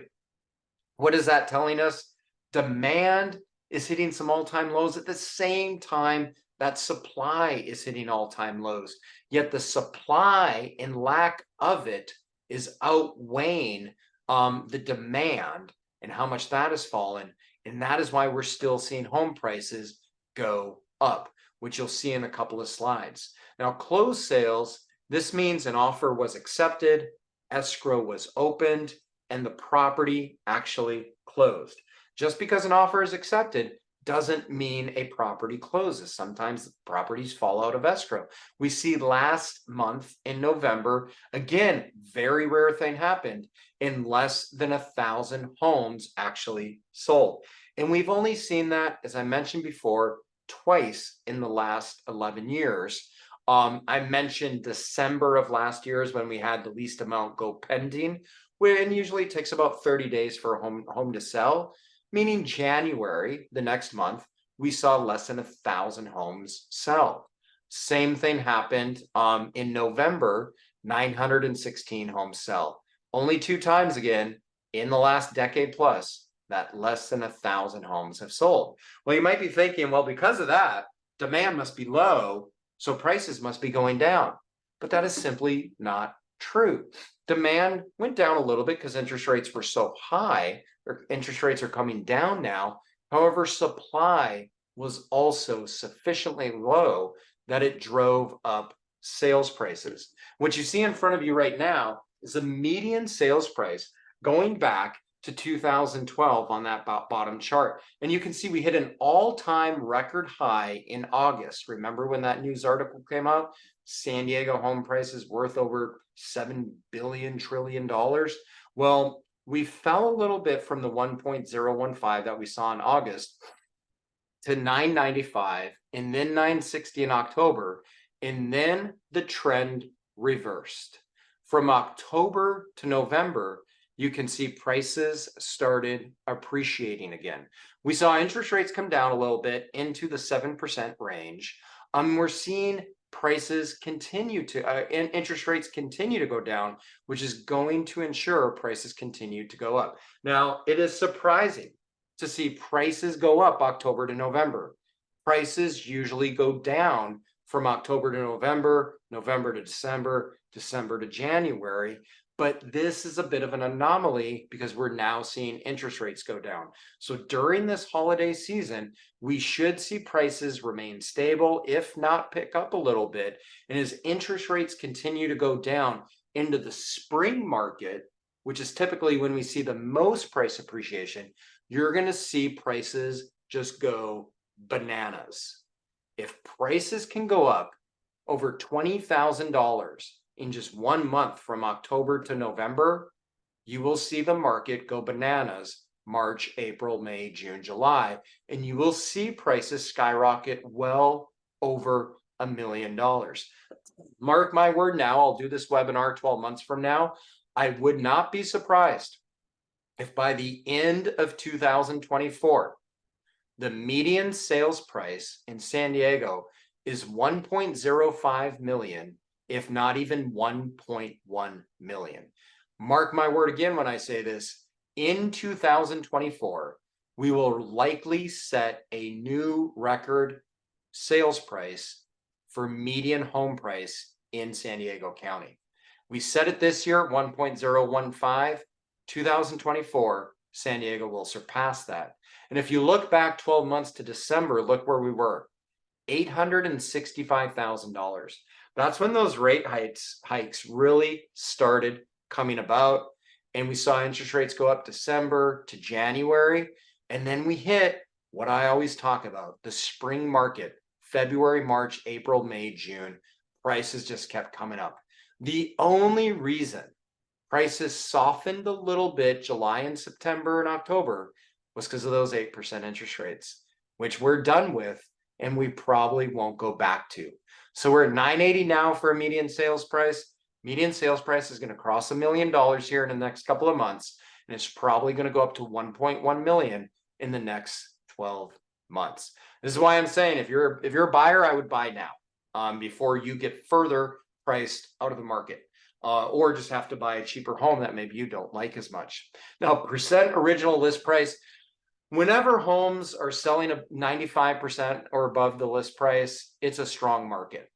What is that telling us? Demand is hitting some all-time lows at the same time that supply is hitting all-time lows. Yet the supply and lack of it is outweighing the demand and how much that has fallen. And that is why we're still seeing home prices go up, which you'll see in a couple of slides. Now, closed sales, this means an offer was accepted, escrow was opened, and the property actually closed. Just because an offer is accepted doesn't mean a property closes. Sometimes properties fall out of escrow. We see last month in November, again, very rare thing happened, in less than 1,000 homes actually sold. And we've only seen that, as I mentioned before, twice in the last 11 years. I mentioned December of last year is when we had the least amount go pending, and usually it takes about 30 days for a home to sell, meaning January, the next month, we saw less than 1,000 homes sell. Same thing happened in November, 916 homes sell. Only 2 times again in the last decade plus that less than 1,000 homes have sold. Well, you might be thinking, well, because of that, demand must be low, so prices must be going down. But that is simply not true. Demand went down a little bit because interest rates were so high, or interest rates are coming down now. However, supply was also sufficiently low that it drove up sales prices. What you see in front of you right now is the median sales price going back to 2012 on that bottom chart. And you can see we hit an all-time record high in August. Remember when that news article came out? San Diego home prices worth over $7 trillion. Well, we fell a little bit from the 1.015 that we saw in August to 995 and then 960 in October. And then the trend reversed. From October to November, you can see prices started appreciating again. We saw interest rates come down a little bit into the 7% range. We're seeing prices continue to, and interest rates continue to go down, which is going to ensure prices continue to go up. Now, it is surprising to see prices go up October to November. Prices usually go down from October to November, November to December, December to January. But this is a bit of an anomaly because we're now seeing interest rates go down. So during this holiday season, we should see prices remain stable, if not pick up a little bit. And as interest rates continue to go down into the spring market, which is typically when we see the most price appreciation, you're going to see prices just go bananas. If prices can go up over $20,000 in just 1 month from October to November, you will see the market go bananas March, April, May, June, July, and you will see prices skyrocket well over $1 million. Mark my word now, I'll do this webinar 12 months from now. I would not be surprised if by the end of 2024, the median sales price in San Diego is 1.05 million, if not even 1.1 million. Mark my word again when I say this, in 2024, we will likely set a new record sales price for median home price in San Diego County. We set it this year at 1.015, 2024, San Diego will surpass that. And if you look back 12 months to December, look where we were, $865,000. That's when those rate hikes really started coming about. And we saw interest rates go up December to January. And then we hit what I always talk about, the spring market, February, March, April, May, June. Prices just kept coming up. The only reason prices softened a little bit July and September and October was because of those 8% interest rates, which we're done with. and we probably won't go back to. So we're at 980 now for a median sales price. Median sales price is going to cross $1 million here in the next couple of months, and it's probably going to go up to 1.1 million in the next 12 months. This is why I'm saying if you're a buyer, I would buy now before you get further priced out of the market. Or just have to buy a cheaper home that maybe you don't like as much. Now, percent original list price, whenever homes are selling at 95% or above the list price, it's a strong market.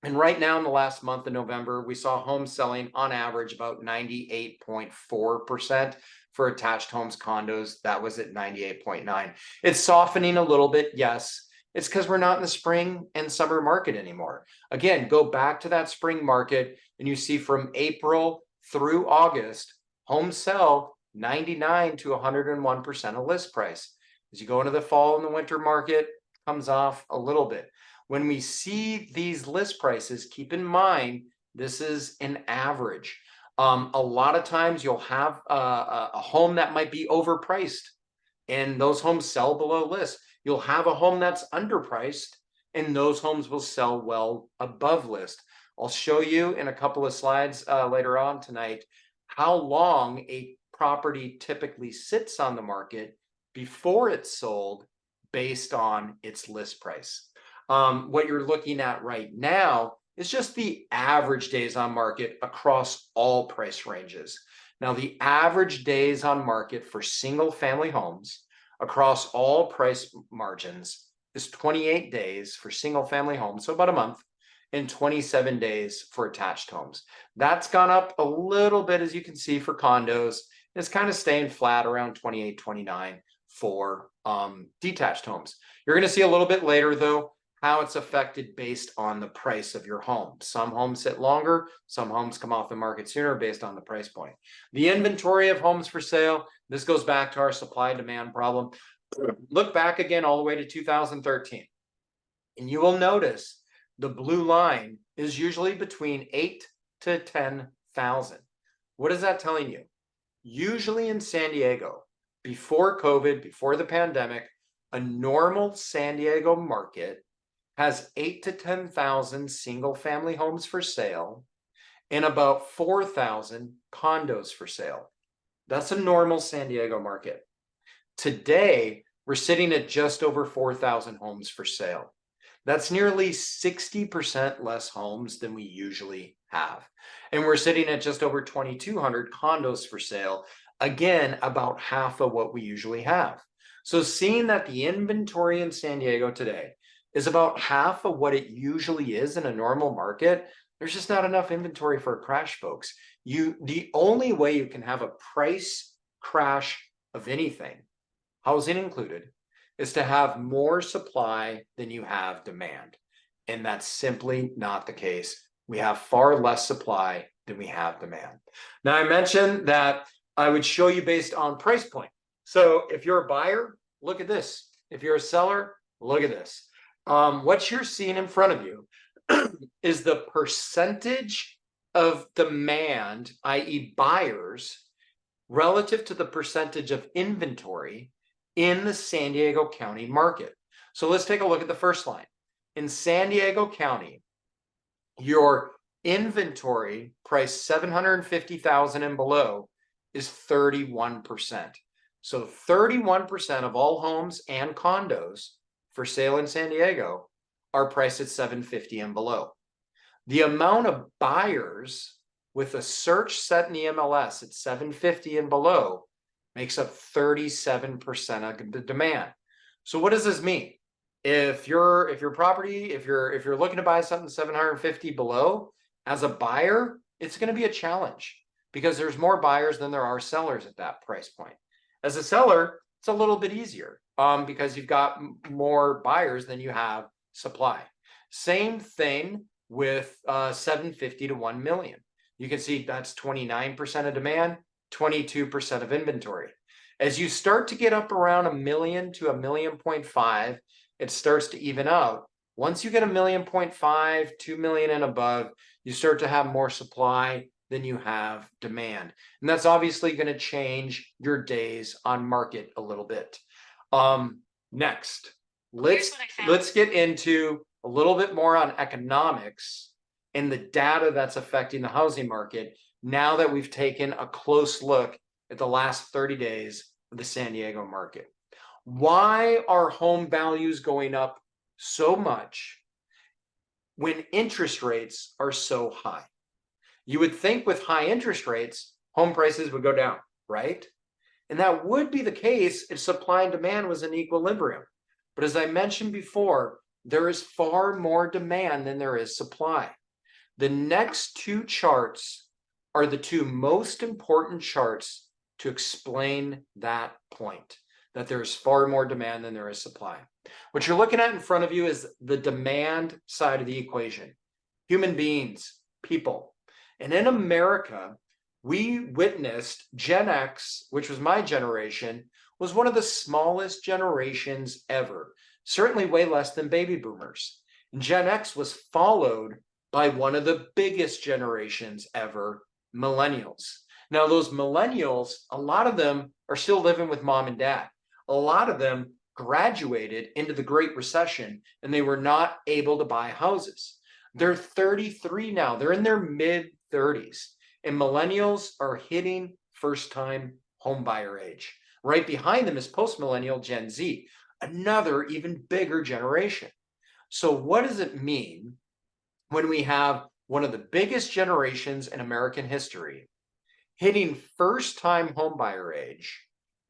And right now in the last month of November, we saw homes selling on average about 98.4%. For attached homes, condos, that was at 98.9. It's softening a little bit, yes. It's because we're not in the spring and summer market anymore. Again, go back to that spring market and you see from April through August, homes sell 99 to 101% of list price. As you go into the fall and the winter market, comes off a little bit. When we see these list prices, keep in mind, this is an average. A lot of times you'll have a home that might be overpriced and those homes sell below list. You'll have a home that's underpriced and those homes will sell well above list. I'll show you in a couple of slides later on tonight how long a property typically sits on the market before it's sold based on its list price. What you're looking at right now is just the average days on market across all price ranges. Now, the average days on market for single family homes across all price margins is 28 days for single family homes, so about a month, and 27 days for attached homes. That's gone up a little bit, as you can see, for condos. It's kind of staying flat around 28, 29 for detached homes. You're going to see a little bit later, though, how it's affected based on the price of your home. Some homes sit longer, some homes come off the market sooner based on the price point. The inventory of homes for sale, this goes back to our supply and demand problem. Look back again all the way to 2013, and you will notice the blue line is usually between 8 to 10,000. What is that telling you? Usually in San Diego, before COVID, before the pandemic, a normal San Diego market has 8 to 10,000 single family homes for sale and about 4,000 condos for sale. That's a normal San Diego market. Today, we're sitting at just over 4,000 homes for sale. That's nearly 60% less homes than we usually have. And we're sitting at just over 2,200 condos for sale. Again, about half of what we usually have. So seeing that the inventory in San Diego today is about half of what it usually is in a normal market, there's just not enough inventory for a crash, folks. The only way you can have a price crash of anything, housing included, is to have more supply than you have demand. And that's simply not the case. We have far less supply than we have demand. Now, I mentioned that I would show you based on price point. So if you're a buyer, look at this. If you're a seller, look at this. What you're seeing in front of you is the percentage of demand, i.e. buyers, relative to the percentage of inventory in the San Diego County market. So let's take a look at the first line. In San Diego County, your inventory price $750,000 and below is 31%. So 31% of all homes and condos for sale in San Diego are priced at $750,000 and below. The amount of buyers with a search set in the MLS at $750,000 and below makes up 37% of the demand. So what does this mean? If you're looking to buy something $750,000 below, as a buyer, it's going to be a challenge because there's more buyers than there are sellers at that price point. As a seller, it's a little bit easier because you've got more buyers than you have supply. Same thing with 750 to 1 million. You can see that's 29% of demand, 22% of inventory. As you start to get up around 1 million to 1.5 million, it starts to even out. Once you get 1.5 million, 2 million and above, you start to have more supply than you have demand. And that's obviously going to change your days on market a little bit. Next, Let's get into a little bit more on economics and the data that's affecting the housing market now that we've taken a close look at the last 30 days of the San Diego market. Why are home values going up so much when interest rates are so high? You would think with high interest rates, home prices would go down, right? And that would be the case if supply and demand was in equilibrium. But as I mentioned before, there is far more demand than there is supply. The next two charts are the two most important charts to explain that point, that there's far more demand than there is supply. What you're looking at in front of you is the demand side of the equation. Human beings, people. And in America, we witnessed Gen X, which was my generation, was one of the smallest generations ever, certainly way less than baby boomers. And Gen X was followed by one of the biggest generations ever, millennials. Now, those millennials, a lot of them are still living with mom and dad. A lot of them graduated into the Great Recession and they were not able to buy houses. They're 33 now, they're in their mid 30s. And millennials are hitting first-time homebuyer age. Right behind them is post-millennial Gen Z, another even bigger generation. So what does it mean when we have one of the biggest generations in American history hitting first-time homebuyer age?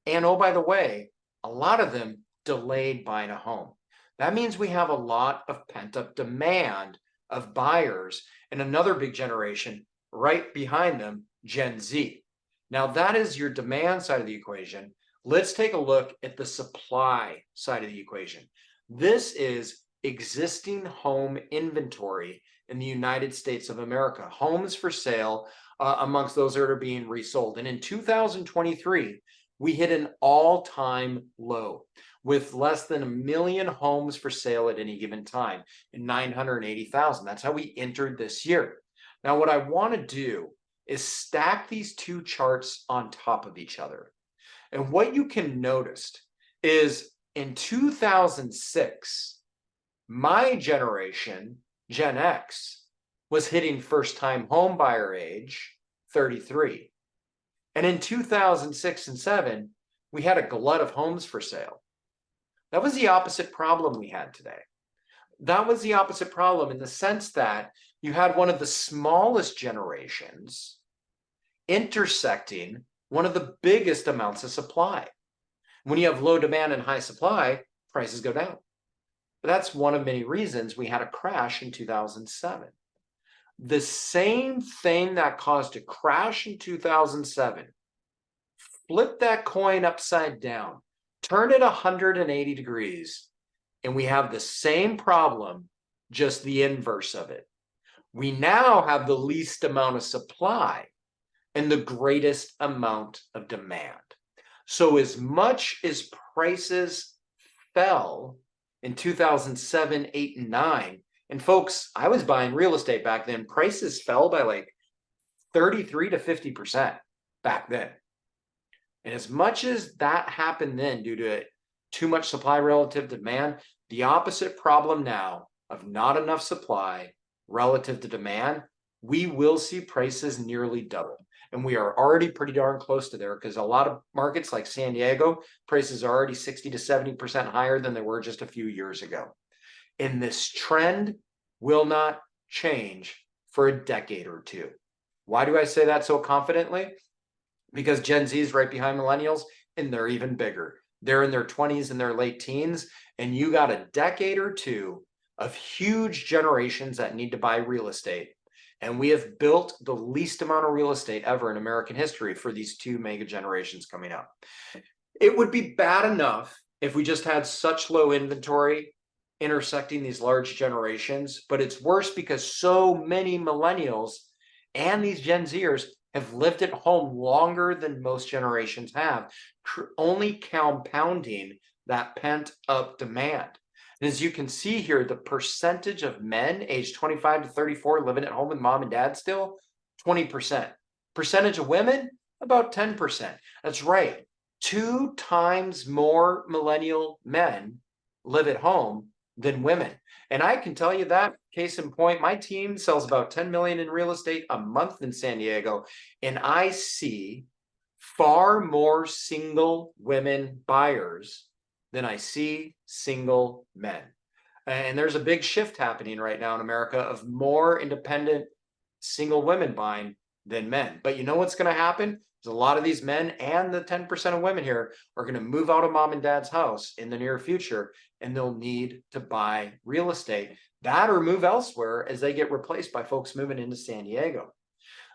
And oh, by the way, a lot of them delayed buying a home. That means we have a lot of pent-up demand of buyers, and another big generation right behind them, Gen Z. Now that is your demand side of the equation. Let's take a look at the supply side of the equation. This is existing home inventory in the United States of America, homes for sale amongst those that are being resold. And in 2023, we hit an all-time low with less than 1 million homes for sale at any given time and 980,000. That's how we entered this year. Now, what I want to do is stack these two charts on top of each other. And what you can notice is in 2006, my generation, Gen X, was hitting first-time home buyer age, 33. And in 2006 and 7, we had a glut of homes for sale. That was the opposite problem we had today. That was the opposite problem in the sense that you had one of the smallest generations intersecting one of the biggest amounts of supply. When you have low demand and high supply, prices go down. But that's one of many reasons we had a crash in 2007. The same thing that caused a crash in 2007, flip that coin upside down, turn it 180 degrees, and we have the same problem, just the inverse of it. We now have the least amount of supply and the greatest amount of demand. So as much as prices fell in 2007, 8, and 9, and folks, I was buying real estate back then, prices fell by like 33 to 50% back then. And as much as that happened then due to too much supply relative to demand, the opposite problem now of not enough supply relative to demand, we will see prices nearly double. And we are already pretty darn close to there because a lot of markets like San Diego, prices are already 60 to 70% higher than they were just a few years ago. And this trend will not change for a decade or two. Why do I say that so confidently? Because Gen Z is right behind millennials and they're even bigger. They're in their 20s and their late teens, and you got a decade or two of huge generations that need to buy real estate. And we have built the least amount of real estate ever in American history for these two mega generations coming up. It would be bad enough if we just had such low inventory intersecting these large generations, but it's worse because so many millennials and these Gen Zers have lived at home longer than most generations have, only compounding that pent up demand. And as you can see here, the percentage of men aged 25 to 34 living at home with mom and dad still, 20%. Percentage of women, about 10%. That's right. 2 times more millennial men live at home than women. And I can tell you that, case in point, my team sells about 10 million in real estate a month in San Diego, and I see far more single women buyers than I see single men. And there's a big shift happening right now in America of more independent single women buying than men. But you know what's going to happen? There's a lot of these men, and the 10% of women here are going to move out of mom and dad's house in the near future, and they'll need to buy real estate, that or move elsewhere as they get replaced by folks moving into San Diego.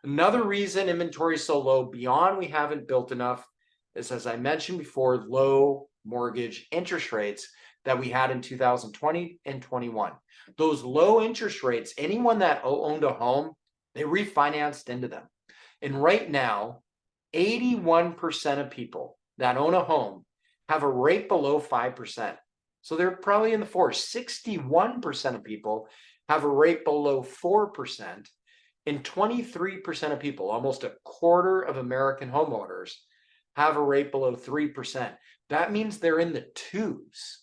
Another reason inventory is so low beyond we haven't built enough is, as I mentioned before, low mortgage interest rates that we had in 2020 and 21. Those low interest rates, anyone that owned a home, they refinanced into them. And right now, 81% of people that own a home have a rate below 5%. So they're probably in the fours. 61% of people have a rate below 4%. And 23% of people, almost a quarter of American homeowners, have a rate below 3%. That means they're in the twos.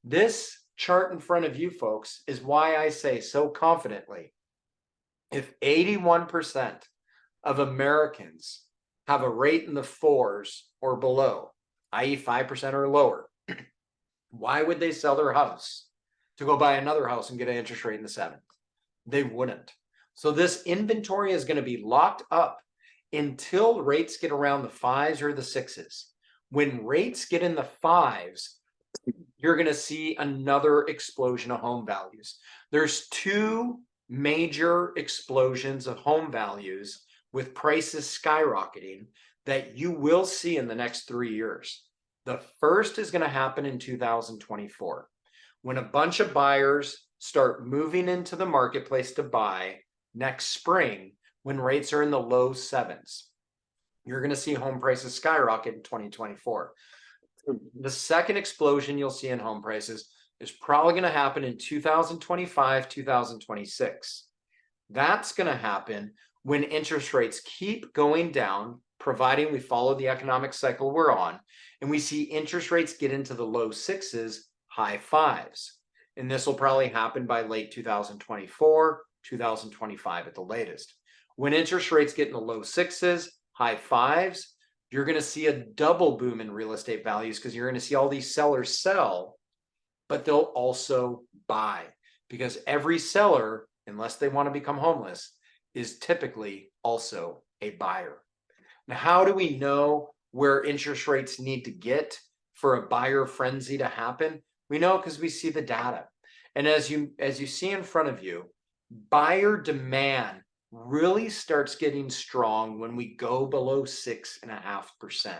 This chart in front of you folks is why I say so confidently, if 81% of Americans have a rate in the fours or below, i.e. 5% or lower, why would they sell their house to go buy another house and get an interest rate in the sevens? They wouldn't. So this inventory is going to be locked up until rates get around the fives or the sixes. When rates get in the fives, you're going to see another explosion of home values. There's two major explosions of home values with prices skyrocketing that you will see in the next 3 years. The first is going to happen in 2024, when a bunch of buyers start moving into the marketplace to buy next spring, when rates are in the low sevens. You're going to see home prices skyrocket in 2024. The second explosion you'll see in home prices is probably going to happen in 2025, 2026. That's going to happen when interest rates keep going down, providing we follow the economic cycle we're on, and we see interest rates get into the low sixes, high fives. And this will probably happen by late 2024, 2025 at the latest. When interest rates get in the low sixes, high fives, you're going to see a double boom in real estate values, because you're going to see all these sellers sell, but they'll also buy, because every seller, unless they want to become homeless, is typically also a buyer. Now, how do we know where interest rates need to get for a buyer frenzy to happen? We know because we see the data. And as you see in front of you, buyer demand really starts getting strong when we go below 6.5%.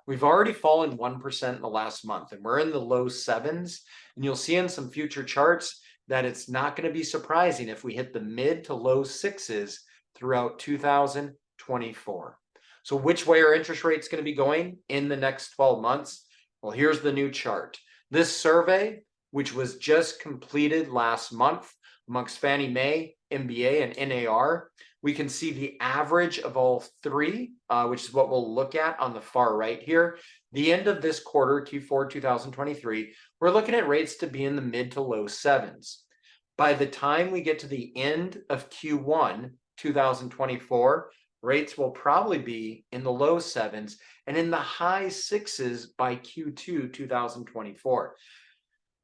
We've already fallen 1% in the last month, and we're in the low sevens. And you'll see in some future charts that it's not going to be surprising if we hit the mid to low sixes throughout 2024. So which way are interest rates going to be going in the next 12 months? Well, here's the new chart. This survey, which was just completed last month amongst Fannie Mae, MBA, and NAR, we can see the average of all three, which is what we'll look at on the far right here. The end of this quarter, Q4 2023, we're looking at rates to be in the mid to low sevens. By the time we get to the end of Q1 2024, rates will probably be in the low sevens and in the high sixes by Q2 2024.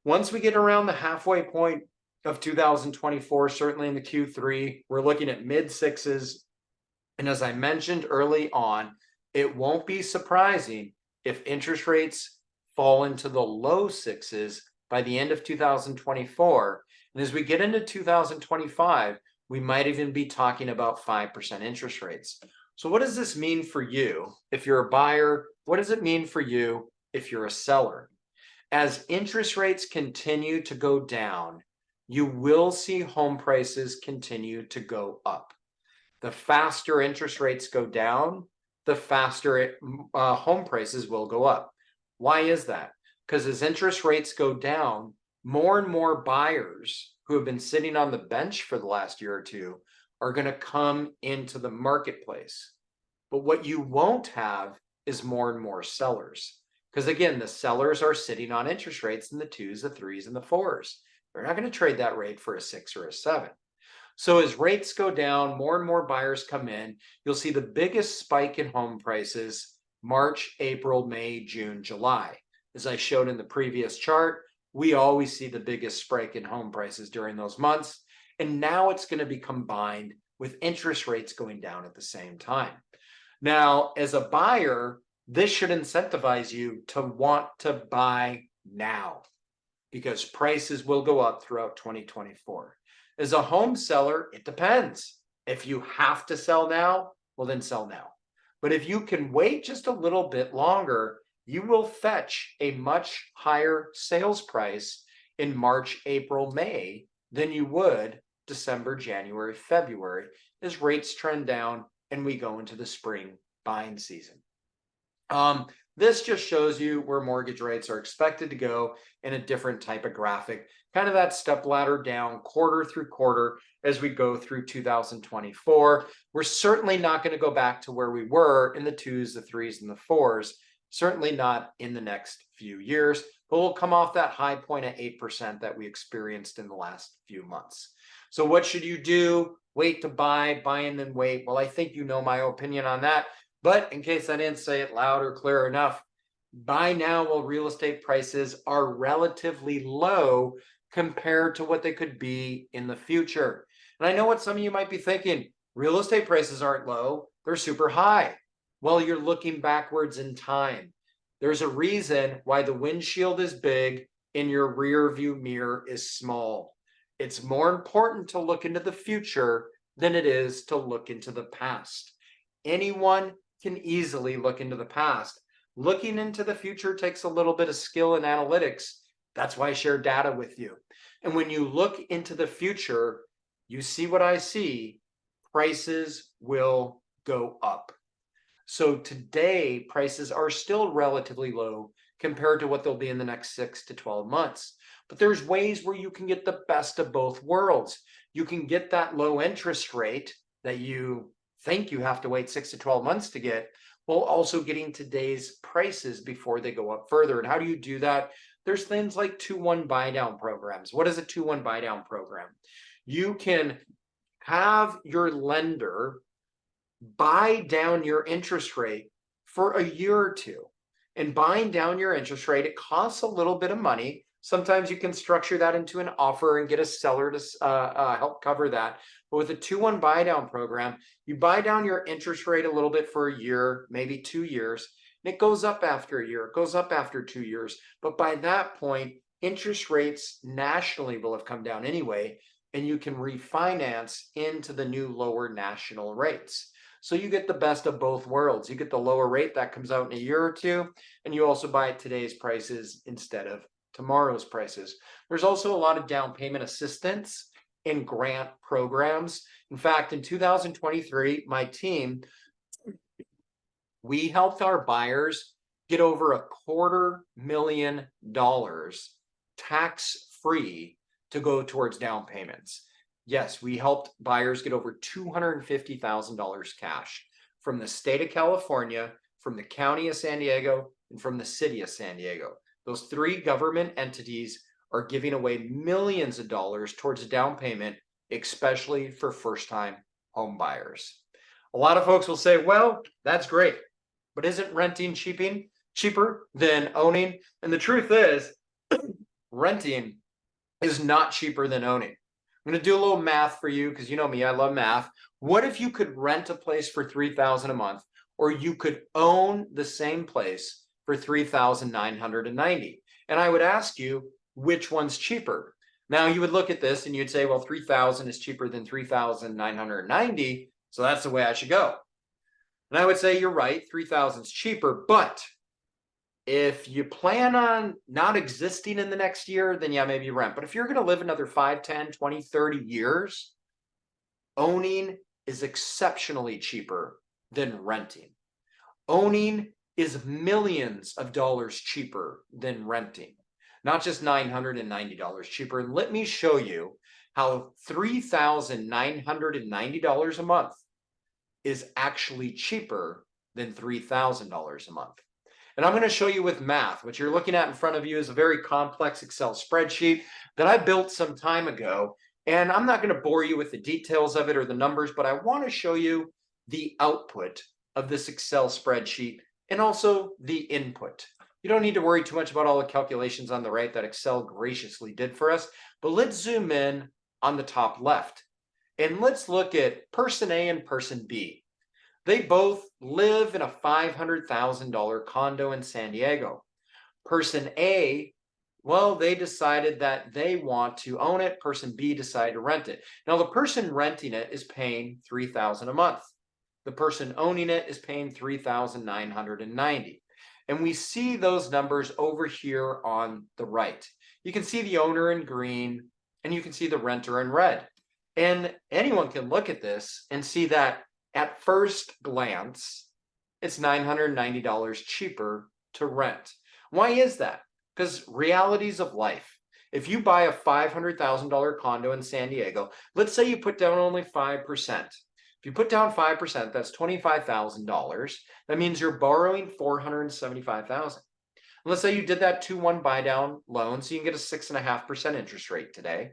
Once we get around the halfway point of 2024, certainly in the Q3, we're looking at mid sixes. And as I mentioned early on, it won't be surprising if interest rates fall into the low sixes by the end of 2024. And as we get into 2025, we might even be talking about 5% interest rates. So what does this mean for you if you're a buyer? What does it mean for you if you're a seller? As interest rates continue to go down, you will see home prices continue to go up. The faster interest rates go down, the faster home prices will go up. Why is that? Because as interest rates go down, more and more buyers who have been sitting on the bench for the last year or two are going to come into the marketplace. But what you won't have is more and more sellers, Because again, the sellers are sitting on interest rates in the 2s, the 3s, and the 4s. They're not going to trade that rate for a 6 or a 7. So as rates go down, more and more buyers come in. You'll see the biggest spike in home prices March, April, May, June, July. As I showed in the previous chart, we always see the biggest spike in home prices during those months. And now it's going to be combined with interest rates going down at the same time. Now, as a buyer, this should incentivize you to want to buy now because prices will go up throughout 2024. As a home seller, it depends. If you have to sell now, well, then sell now. But if you can wait just a little bit longer, you will fetch a much higher sales price in March, April, May than you would December, January, February as rates trend down and we go into the spring buying season. This just shows you where mortgage rates are expected to go in a different type of graphic, kind of that step ladder down quarter through quarter as we go through 2024. We're certainly not going to go back to where we were in the 2s, the 3s, and the 4s, certainly not in the next few years, but we'll come off that high point of 8% that we experienced in the last few months. So what should you do? Wait to buy and then wait. Well, I think you know my opinion on that. But in case I didn't say it loud or clear enough, buy now while real estate prices are relatively low compared to what they could be in the future. And I know what some of you might be thinking, real estate prices aren't low, they're super high. Well, you're looking backwards in time. There's a reason why the windshield is big and your rear view mirror is small. It's more important to look into the future than it is to look into the past. Anyone can easily look into the past. Looking into the future takes a little bit of skill and analytics. That's why I share data with you. And when you look into the future, you see what I see, prices will go up. So today, prices are still relatively low compared to what they'll be in the next 6 to 12 months. But there's ways where you can get the best of both worlds. You can get that low interest rate that you think you have to wait 6 to 12 months to get, while also getting today's prices before they go up further. And how do you do that? There's things like 2-1 buy down programs. What is a 2-1 buy down program? You can have your lender buy down your interest rate for a year or two. And buying down your interest rate, it costs a little bit of money. Sometimes you can structure that into an offer and get a seller to help cover that. But with a 2-1 buy down program, you buy down your interest rate a little bit for a year, maybe 2 years, and it goes up after a year, it goes up after 2 years. But by that point, interest rates nationally will have come down anyway, and you can refinance into the new lower national rates. So you get the best of both worlds. You get the lower rate that comes out in a year or two, and you also buy at today's prices instead of tomorrow's prices. There's also a lot of down payment assistance and grant programs. In fact, in 2023, my team, we helped our buyers get over $250,000 tax-free to go towards down payments. Yes, we helped buyers get over $250,000 cash from the state of California, from the county of San Diego, and from the city of San Diego. Those 3 government entities are giving away millions of dollars towards a down payment, especially for first-time home buyers. A lot of folks will say, well, that's great, but isn't renting cheaper than owning? And the truth is, renting is not cheaper than owning. I'm going to do a little math for you because you know me, I love math. What if you could rent a place for $3,000 a month, or you could own the same place for $3,990? And I would ask you, which one's cheaper? Now you would look at this and you'd say, well, 3,000 is cheaper than 3,990, so that's the way I should go. And I would say you're right, 3,000 is cheaper, but if you plan on not existing in the next year, then yeah, maybe rent. But if you're going to live another 5, 10, 20, 30 years, owning is exceptionally cheaper than renting. Owning is millions of dollars cheaper than renting, not just $990 cheaper. And let me show you how $3,990 a month is actually cheaper than $3,000 a month. And I'm going to show you with math. What you're looking at in front of you is a very complex Excel spreadsheet that I built some time ago. And I'm not going to bore you with the details of it or the numbers, but I want to show you the output of this Excel spreadsheet and also the input. You don't need to worry too much about all the calculations on the right that Excel graciously did for us, but let's zoom in on the top left. And let's look at person A and person B. They both live in a $500,000 condo in San Diego. Person A, well, they decided that they want to own it. Person B decided to rent it. Now, the person renting it is paying $3,000 a month. The person owning it is paying $3,990. And we see those numbers over here on the right. You can see the owner in green and you can see the renter in red. And anyone can look at this and see that at first glance, it's $990 cheaper to rent. Why is that? Because realities of life. If you buy a $500,000 condo in San Diego, let's say you put down only 5%. If you put down 5%, that's $25,000. That means you're borrowing $475,000. Let's say you did that 2-1 buy down loan, so you can get a 6.5% interest rate today.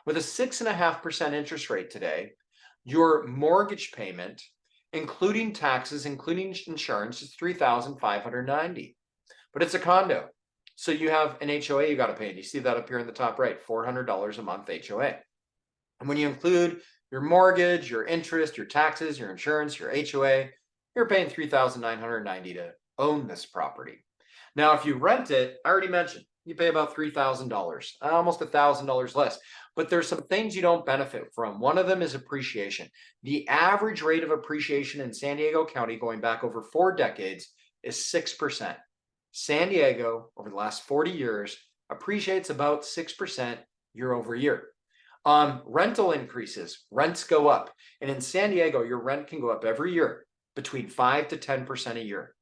With a 6.5% interest rate today, your mortgage payment, including taxes, including insurance, is $3,590. But it's a condo. So you have an HOA you got to pay. And you see that up here in the top right, $400 a month HOA. And when you include your mortgage, your interest, your taxes, your insurance, your HOA, you're paying $3,990 to own this property. Now, if you rent it, I already mentioned, you pay about $3,000, almost $1,000 less. But there's some things you don't benefit from. One of them is appreciation. The average rate of appreciation in San Diego County going back over 4 decades is 6%. San Diego, over the last 40 years, appreciates about 6% year over year. Rental increases, rents go up. And in San Diego, your rent can go up every year between 5 to 10% a year.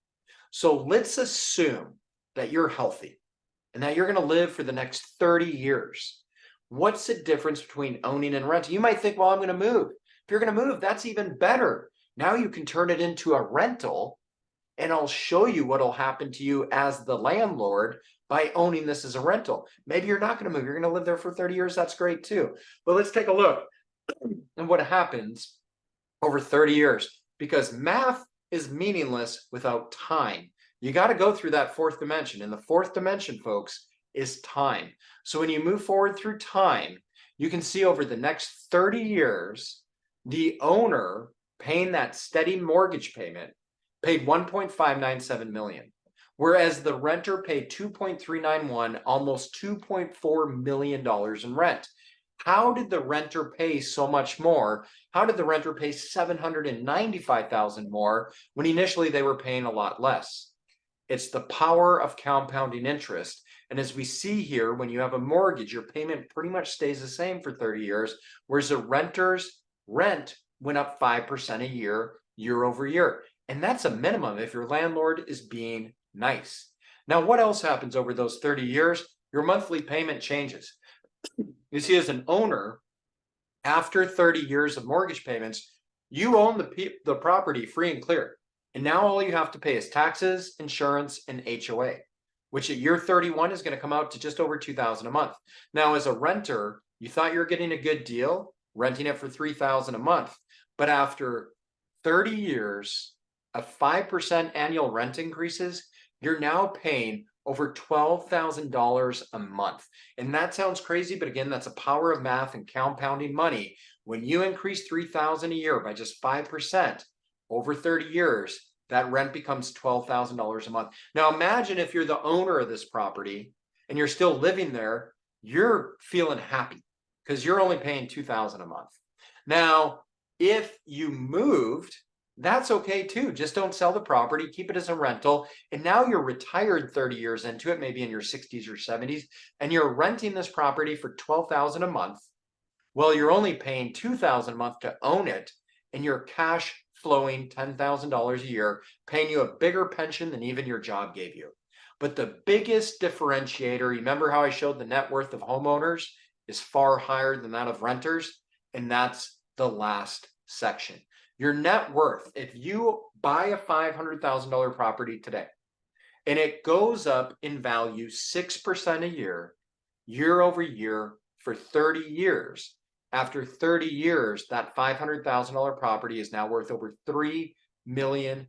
So let's assume that you're healthy and that you're going to live for the next 30 years. What's the difference between owning and renting? You might think, well, I'm going to move. If you're going to move, that's even better. Now you can turn it into a rental, and I'll show you what will happen to you as the landlord by owning this as a rental. Maybe you're not going to move. You're going to live there for 30 years. That's great too. But let's take a look at what happens over 30 years, because math is meaningless without time. You got to go through that fourth dimension. And the fourth dimension, folks, is time. So when you move forward through time, you can see over the next 30 years, the owner paying that steady mortgage payment paid $1.597 million, whereas the renter paid $2.391, almost $2.4 million in rent. How did the renter pay so much more? How did the renter pay $795,000 more when initially they were paying a lot less? It's the power of compounding interest. And as we see here, when you have a mortgage, your payment pretty much stays the same for 30 years, whereas the renter's rent went up 5% a year, year over year. And that's a minimum if your landlord is being nice. Now, what else happens over those 30 years? Your monthly payment changes. You see, as an owner, after 30 years of mortgage payments, you own the property free and clear. And now all you have to pay is taxes, insurance, and HOA, which at year 31 is going to come out to just over $2,000 a month. Now, as a renter, you thought you were getting a good deal, renting it for $3,000 a month. But after 30 years of 5% annual rent increases, you're now paying over $12,000 a month. And that sounds crazy, but again, that's a power of math and compounding money. When you increase $3,000 a year by just 5% over 30 years, that rent becomes $12,000 a month. Now imagine if you're the owner of this property and you're still living there, you're feeling happy because you're only paying $2,000 a month. Now, if you moved, that's okay too. Just don't sell the property, keep it as a rental. And now you're retired 30 years into it, maybe in your 60s or 70s, and you're renting this property for $12,000 a month. Well, you're only paying $2,000 a month to own it, and you're cash flowing $10,000 a year, paying you a bigger pension than even your job gave you. But the biggest differentiator, remember how I showed the net worth of homeowners is far higher than that of renters, and that's the last section. Your net worth, if you buy a $500,000 property today and it goes up in value 6% a year, year over year for 30 years. After 30 years, that $500,000 property is now worth over $3 million.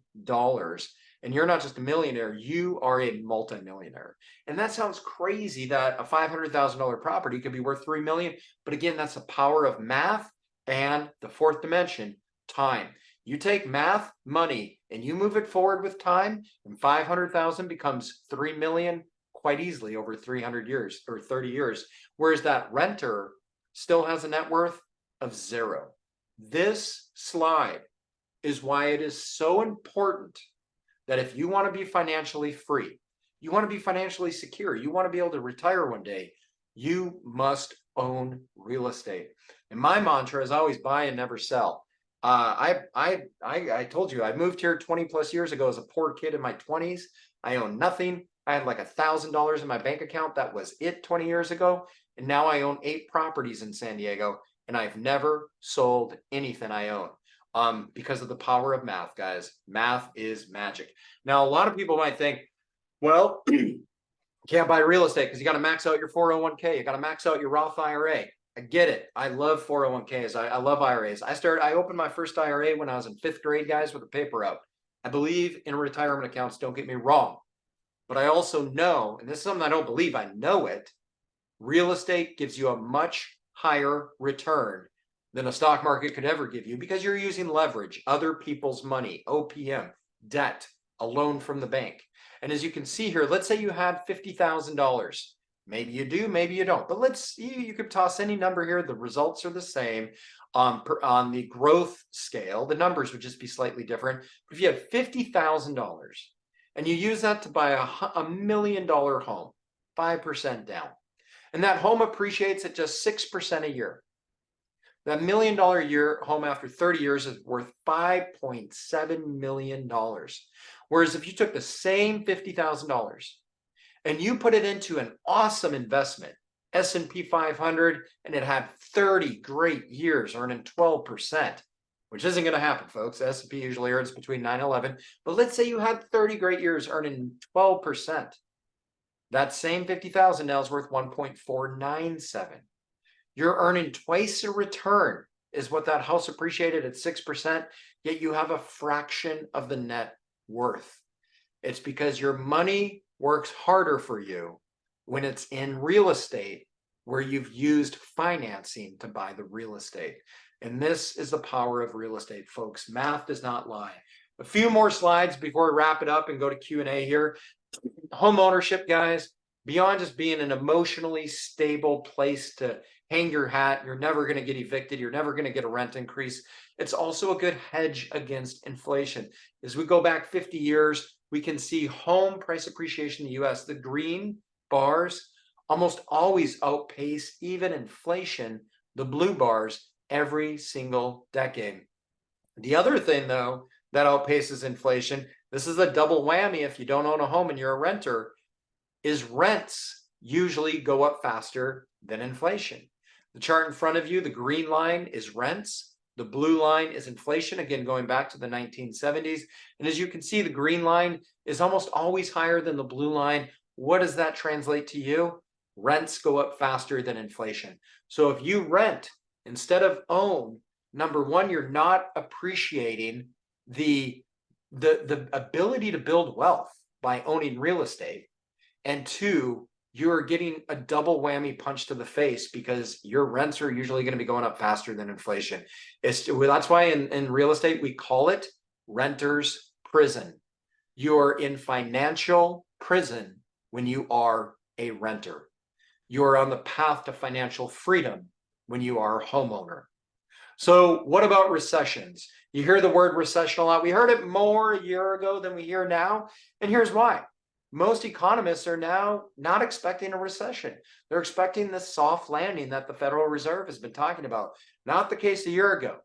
And you're not just a millionaire, you are a multimillionaire. And that sounds crazy that a $500,000 property could be worth 3 million. But again, that's the power of math and the fourth dimension, time. You take math, money, and you move it forward with time, and 500,000 becomes 3 million quite easily over 300 years or 30 years. Whereas that renter still has a net worth of 0. This slide is why it is so important that if you want to be financially free, you want to be financially secure, you want to be able to retire one day, you must own real estate. And my mantra is always buy and never sell. I told you I moved here 20 plus years ago as a poor kid in my 20s. I owned nothing. I had like $1,000 in my bank account. That was it 20 years ago. And now I own 8 properties in San Diego, and I've never sold anything I own. Because of the power of math, guys. Math is magic. Now, a lot of people might think, well, you can't buy real estate because you got to max out your 401k. You got to max out your Roth IRA. I get it. I love 401ks. I love IRAs. I opened my first IRA when I was in 5th grade, guys, with a paper out. I believe in retirement accounts. Don't get me wrong. But I also know, and this is something I don't believe, I know it, real estate gives you a much higher return than a stock market could ever give you because you're using leverage, other people's money, OPM, debt, a loan from the bank. And as you can see here, let's say you had $50,000. Maybe you do, maybe you don't. But you could toss any number here. The results are the same on the growth scale. The numbers would just be slightly different. But if you have $50,000 and you use that to buy a $1 million home, 5% down, and that home appreciates at just 6% a year, that $1 million a year home after 30 years is worth $5.7 million. Whereas if you took the same $50,000 and you put it into an awesome investment, S&P 500, and it had 30 great years earning 12%, which isn't going to happen, folks. S&P usually earns between 9 and 11. But let's say you had 30 great years earning 12%. That same 50,000 now is worth 1.497. You're earning twice a return is what that house appreciated at 6%, yet you have a fraction of the net worth. It's because your money works harder for you when it's in real estate where you've used financing to buy the real estate. And this is the power of real estate, folks. Math does not lie. A few more slides before we wrap it up and go to Q&A here. Home ownership, guys, beyond just being an emotionally stable place to hang your hat, you're never going to get evicted, you're never going to get a rent increase. It's also a good hedge against inflation. As we go back 50 years, we can see home price appreciation in the US. The green bars almost always outpace even inflation, the blue bars, every single decade. The other thing, though, that outpaces inflation, this is a double whammy if you don't own a home and you're a renter, is rents usually go up faster than inflation. The chart in front of you, the green line is rents. The blue line is inflation, again, going back to the 1970s. And as you can see, the green line is almost always higher than the blue line. What does that translate to you? Rents go up faster than inflation. So if you rent instead of own, number one, you're not appreciating the ability to build wealth by owning real estate. And two, you're getting a double whammy punch to the face because your rents are usually going to be going up faster than inflation. That's why in real estate, we call it renter's prison. You're in financial prison when you are a renter. You're on the path to financial freedom when you are a homeowner. So what about recessions? You hear the word recession a lot. We heard it more a year ago than we hear now. And here's why. Most economists are now not expecting a recession. They're expecting this soft landing that the Federal Reserve has been talking about. Not the case a year ago.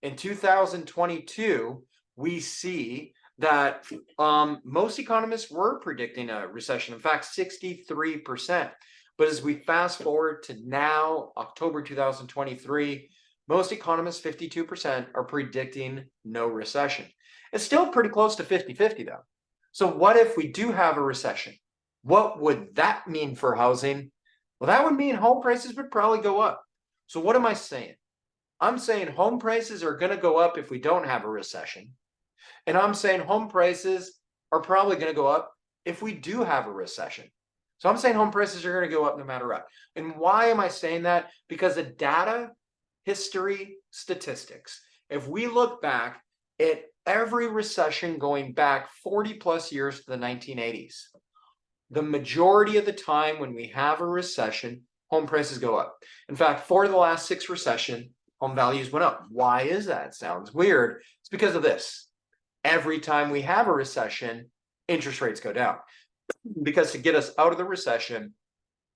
In 2022, we see that most economists were predicting a recession. In fact, 63%. But as we fast forward to now, October 2023, most economists, 52%, are predicting no recession. It's still pretty close to 50-50 though. So what if we do have a recession? What would that mean for housing? Well, that would mean home prices would probably go up. So what am I saying? I'm saying home prices are going to go up if we don't have a recession. And I'm saying home prices are probably going to go up if we do have a recession. So I'm saying home prices are going to go up no matter what. And why am I saying that? Because the data, history, statistics. If we look back at every recession going back 40 plus years to the 1980s, the majority of the time when we have a recession, home prices go up. In fact, for the last 6 recessions, home values went up. Why is that? Sounds weird. It's because of this. Every time we have a recession, interest rates go down. Because to get us out of the recession,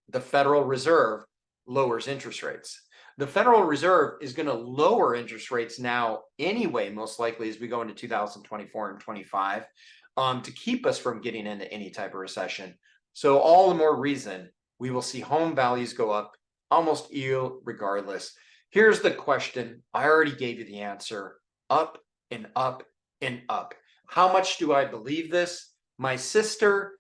the Federal Reserve lowers interest rates. The Federal Reserve is going to lower interest rates now anyway, most likely as we go into 2024 and 25, to keep us from getting into any type of recession. So all the more reason we will see home values go up almost regardless. Here's the question. I already gave you the answer. Up and up and up. How much do I believe this? My sister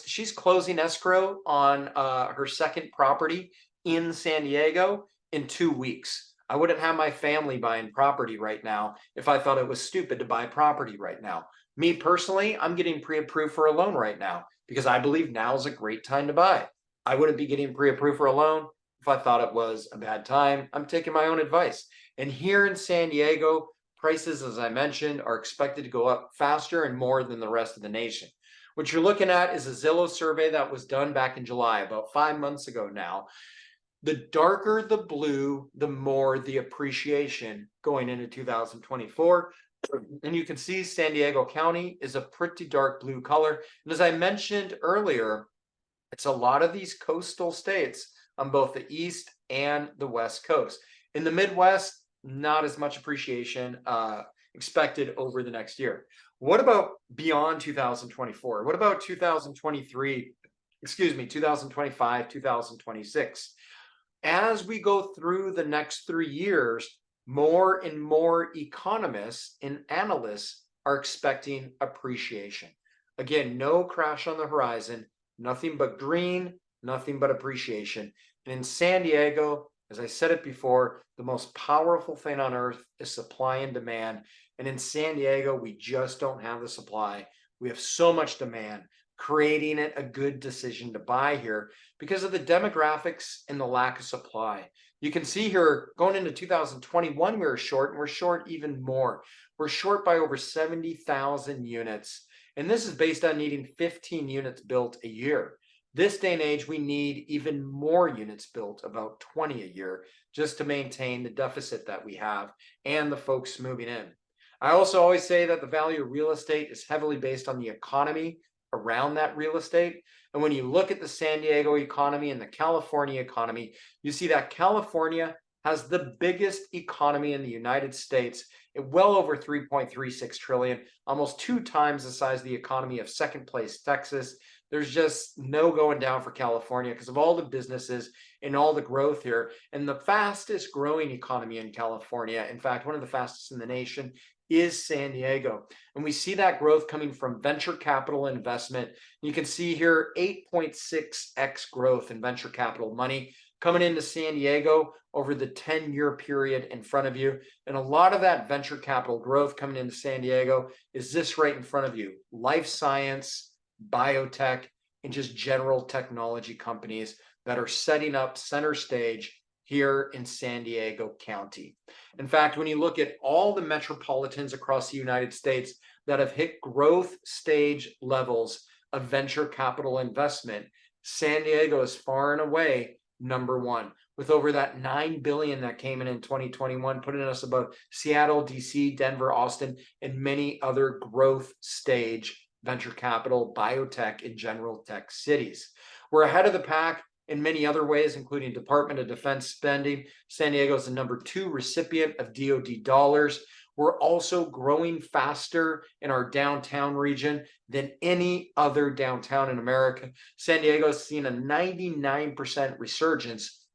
she's closing escrow on her second property in San Diego in 2 weeks. I wouldn't have my family buying property right now if I thought it was stupid to buy property right now. Me personally, I'm getting pre-approved for a loan right now because I believe now is a great time to buy. I wouldn't be getting pre-approved for a loan if I thought it was a bad time. I'm taking my own advice. And here in San Diego, prices, as I mentioned, are expected to go up faster and more than the rest of the nation. What you're looking at is a Zillow survey that was done back in July, about 5 months ago now. The darker the blue, the more the appreciation going into 2024. And you can see San Diego County is a pretty dark blue color. And as I mentioned earlier, it's a lot of these coastal states on both the East and the West Coast. In the Midwest, not as much appreciation expected over the next year. What about beyond 2024? What about 2023, 2025, 2026? As we go through the next 3 years, more and more economists and analysts are expecting appreciation. Again, no crash on the horizon, nothing but green, nothing but appreciation. And in San Diego, as I said it before, the most powerful thing on earth is supply and demand. And in San Diego, we just don't have the supply. We have so much demand, creating it a good decision to buy here because of the demographics and the lack of supply. You can see here going into 2021, we were short, and we're short even more. We're short by over 70,000 units. And this is based on needing 15 units built a year. This day and age, we need even more units built, about 20 a year, just to maintain the deficit that we have and the folks moving in. I also always say that the value of real estate is heavily based on the economy around that real estate. And when you look at the San Diego economy and the California economy, you see that California has the biggest economy in the United States at well over 3.36 trillion, almost 2 times the size of the economy of second place Texas. There's just no going down for California because of all the businesses and all the growth here. And the fastest growing economy in California, in fact, one of the fastest in the nation, is San Diego. And we see that growth coming from venture capital investment. You can see here 8.6x growth in venture capital money coming into San Diego over the 10-year period in front of you. And a lot of that venture capital growth coming into San Diego is this right in front of you: life science, biotech, and just general technology companies that are setting up center stage here in San Diego County. In fact, when you look at all the metropolitans across the United States that have hit growth stage levels of venture capital investment, San Diego is far and away number one, with over that $9 billion that came in 2021, putting us above Seattle, DC, Denver, Austin, and many other growth stage venture capital, biotech, and general tech cities. We're ahead of the pack in many other ways, including Department of Defense spending. San Diego is the number 2 recipient of DoD dollars. We're also growing faster in our downtown region than any other downtown in America. San Diego has seen a 99% resurgence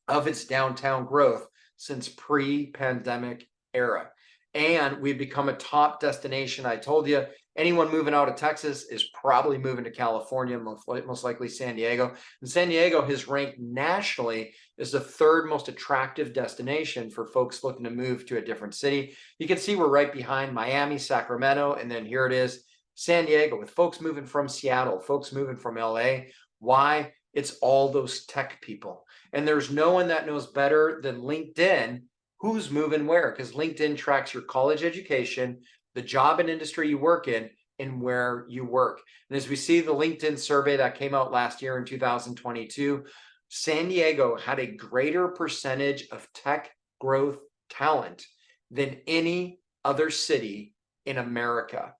of its downtown growth since pre-pandemic era. And we've become a top destination, I told you, Anyone moving out of Texas is probably moving to California, most likely San Diego. And San Diego is ranked nationally as the third most attractive destination for folks looking to move to a different city. You can see we're right behind Miami, Sacramento, and then here it is, San Diego, with folks moving from Seattle, folks moving from LA. Why? It's all those tech people. And there's no one that knows better than LinkedIn who's moving where, because LinkedIn tracks your college education, the job and industry you work in, and where you work. And as we see the LinkedIn survey that came out last year in 2022, San Diego had a greater percentage of tech growth talent than any other city in America,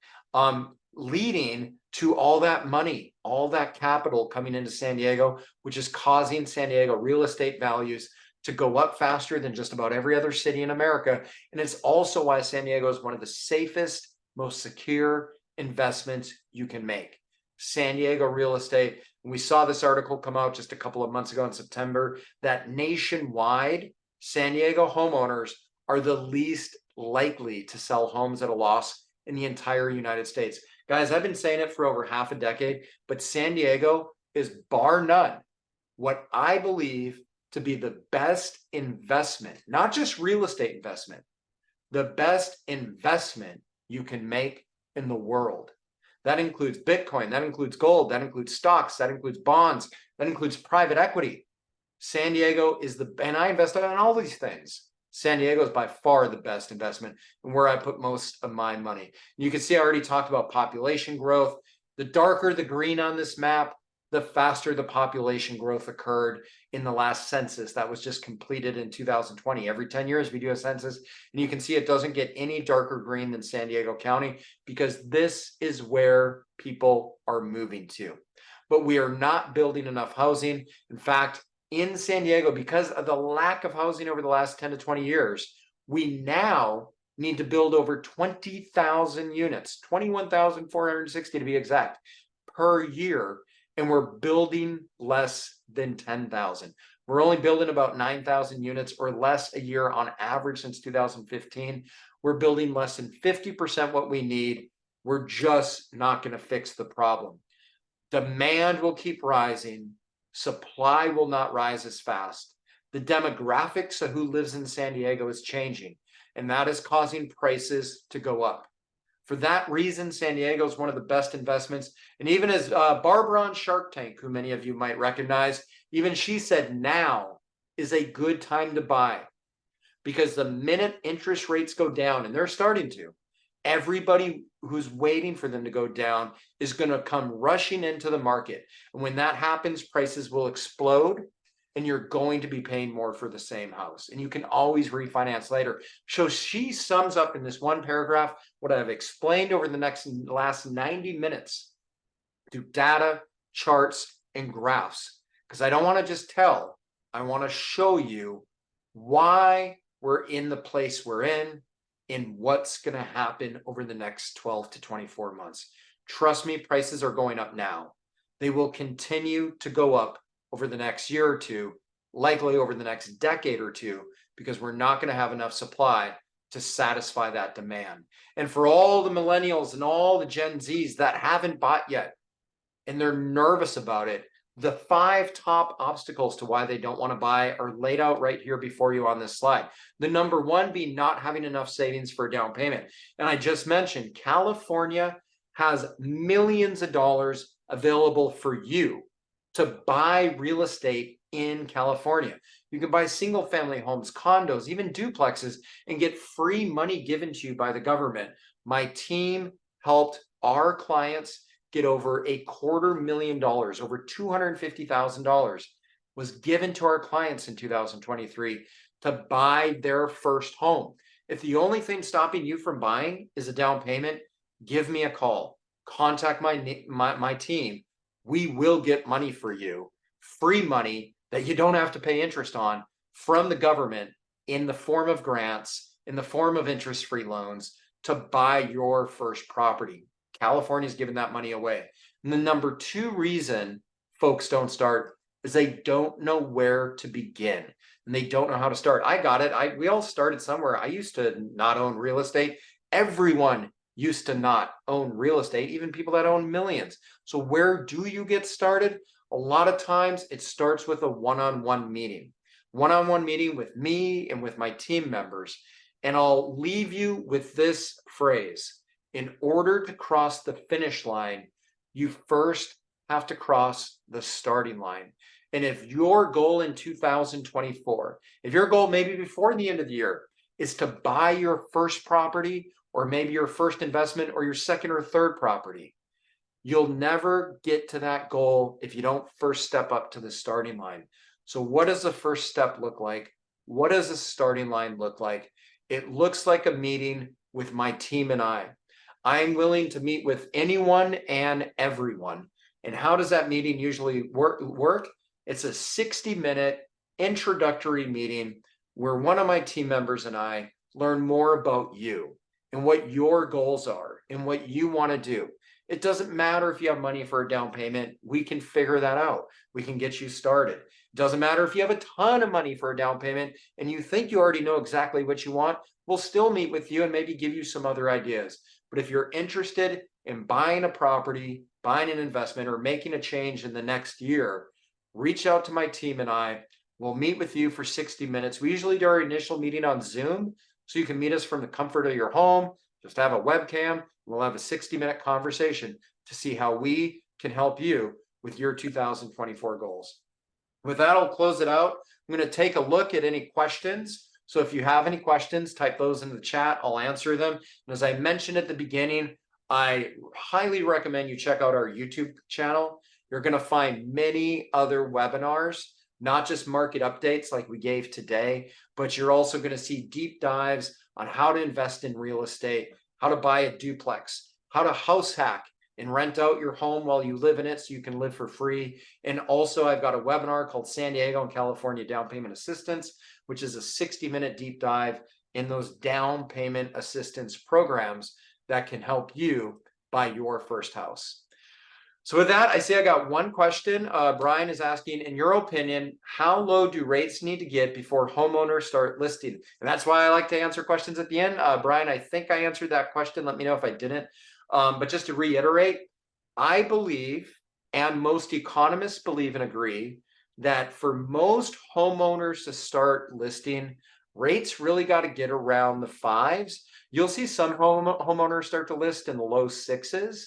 leading to all that money, all that capital coming into San Diego, which is causing San Diego real estate values to go up faster than just about every other city in America. And it's also why San Diego is one of the safest, most secure investments you can make. San Diego real estate. And we saw this article come out just a couple of months ago in September, that nationwide, San Diego homeowners are the least likely to sell homes at a loss in the entire United States. Guys, I've been saying it for over half a decade, but San Diego is bar none what I believe to be the best investment, not just real estate investment, the best investment you can make in the world. That includes Bitcoin, that includes gold, that includes stocks, that includes bonds, that includes private equity. San Diego is and I invested in all these things. San Diego is by far the best investment and where I put most of my money. You can see I already talked about population growth. The darker the green on this map, the faster the population growth occurred in the last census that was just completed in 2020. Every 10 years, we do a census, and you can see it doesn't get any darker green than San Diego County because this is where people are moving to. But we are not building enough housing. In fact, in San Diego, because of the lack of housing over the last 10 to 20 years, we now need to build over 20,000 units, 21,460 to be exact, per year. And we're building less than 10,000. We're only building about 9,000 units or less a year on average since 2015. We're building less than 50% what we need. We're just not going to fix the problem. Demand will keep rising. Supply will not rise as fast. The demographics of who lives in San Diego is changing, and that is causing prices to go up. For that reason, San Diego is one of the best investments. And even as Barbara on Shark Tank, who many of you might recognize, even she said now is a good time to buy, because the minute interest rates go down, and they're starting to, everybody who's waiting for them to go down is going to come rushing into the market. And when that happens, prices will explode and you're going to be paying more for the same house. And you can always refinance later. So she sums up in this one paragraph what I've explained over the last 90 minutes through data, charts, and graphs. Because I don't want to just tell, I want to show you why we're in the place we're in and what's going to happen over the next 12 to 24 months. Trust me, prices are going up now. They will continue to go up over the next year or two, likely over the next decade or two, because we're not going to have enough supply to satisfy that demand. And for all the millennials and all the Gen Zs that haven't bought yet, and they're nervous about it, the 5 top obstacles to why they don't want to buy are laid out right here before you on this slide. The number one being not having enough savings for a down payment. And I just mentioned California has millions of dollars available for you to buy real estate in California. You can buy single family homes, condos, even duplexes, and get free money given to you by the government. My team helped our clients get over $250,000, over $250,000 was given to our clients in 2023 to buy their first home. If the only thing stopping you from buying is a down payment, give me a call. Contact my team. We will get money for you, free money that you don't have to pay interest on from the government in the form of grants, in the form of interest-free loans to buy your first property. California's giving that money away. And the number 2 reason folks don't start is they don't know where to begin and they don't know how to start. I got it. We all started somewhere. I used to not own real estate. Everyone used to not own real estate, even people that own millions. So where do you get started? A lot of times it starts with a one-on-one meeting. One-on-one meeting with me and with my team members. And I'll leave you with this phrase. In order to cross the finish line, you first have to cross the starting line. And if your goal in 2024, if your goal maybe before the end of the year is to buy your first property, or maybe your first investment, or your second or third property, you'll never get to that goal if you don't first step up to the starting line. So what does the first step look like? What does the starting line look like? It looks like a meeting with my team and I. I'm willing to meet with anyone and everyone. And how does that meeting usually work? It's a 60-minute introductory meeting where one of my team members and I learn more about you and what your goals are and what you want to do. It doesn't matter if you have money for a down payment. We can figure that out. We can get you started. It doesn't matter if you have a ton of money for a down payment and you think you already know exactly what you want. We'll still meet with you and maybe give you some other ideas. But if you're interested in buying a property, buying an investment, or making a change in the next year, reach out to my team and I. We'll meet with you for 60 minutes. We usually do our initial meeting on Zoom, so you can meet us from the comfort of your home. Just have a webcam. We'll have a 60-minute conversation to see how we can help you with your 2024 goals. With that, I'll close it out. I'm going to take a look at any questions. So if you have any questions, type those in the chat. I'll answer them. And as I mentioned at the beginning, I highly recommend you check out our YouTube channel. You're going to find many other webinars, not just market updates like we gave today, but you're also going to see deep dives on how to invest in real estate, how to buy a duplex, how to house hack and rent out your home while you live in it so you can live for free. And also I've got a webinar called San Diego and California Down Payment Assistance, which is a 60-minute deep dive in those down payment assistance programs that can help you buy your first house. So with that, I see I got one question. Brian is asking, in your opinion, how low do rates need to get before homeowners start listing? And that's why I like to answer questions at the end. Brian, I think I answered that question. Let me know if I didn't. But just to reiterate, I believe, and most economists believe and agree, that for most homeowners to start listing, rates really got to get around the 5s. You'll see some homeowners start to list in the low 6s,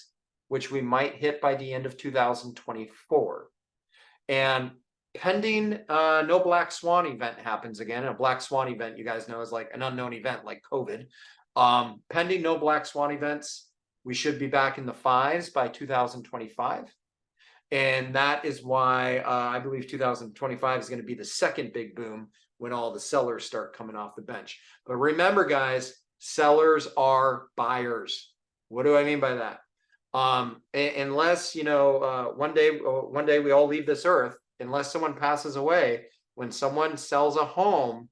which we might hit by the end of 2024. And pending no black swan event happens again. A black swan event, you guys know, is like an unknown event like COVID. Pending no black swan events, we should be back in the 5s by 2025. And that is why I believe 2025 is going to be the second big boom when all the sellers start coming off the bench. But remember, guys, sellers are buyers. What do I mean by that? Unless, you know, one day we all leave this earth, unless someone passes away, when someone sells a home,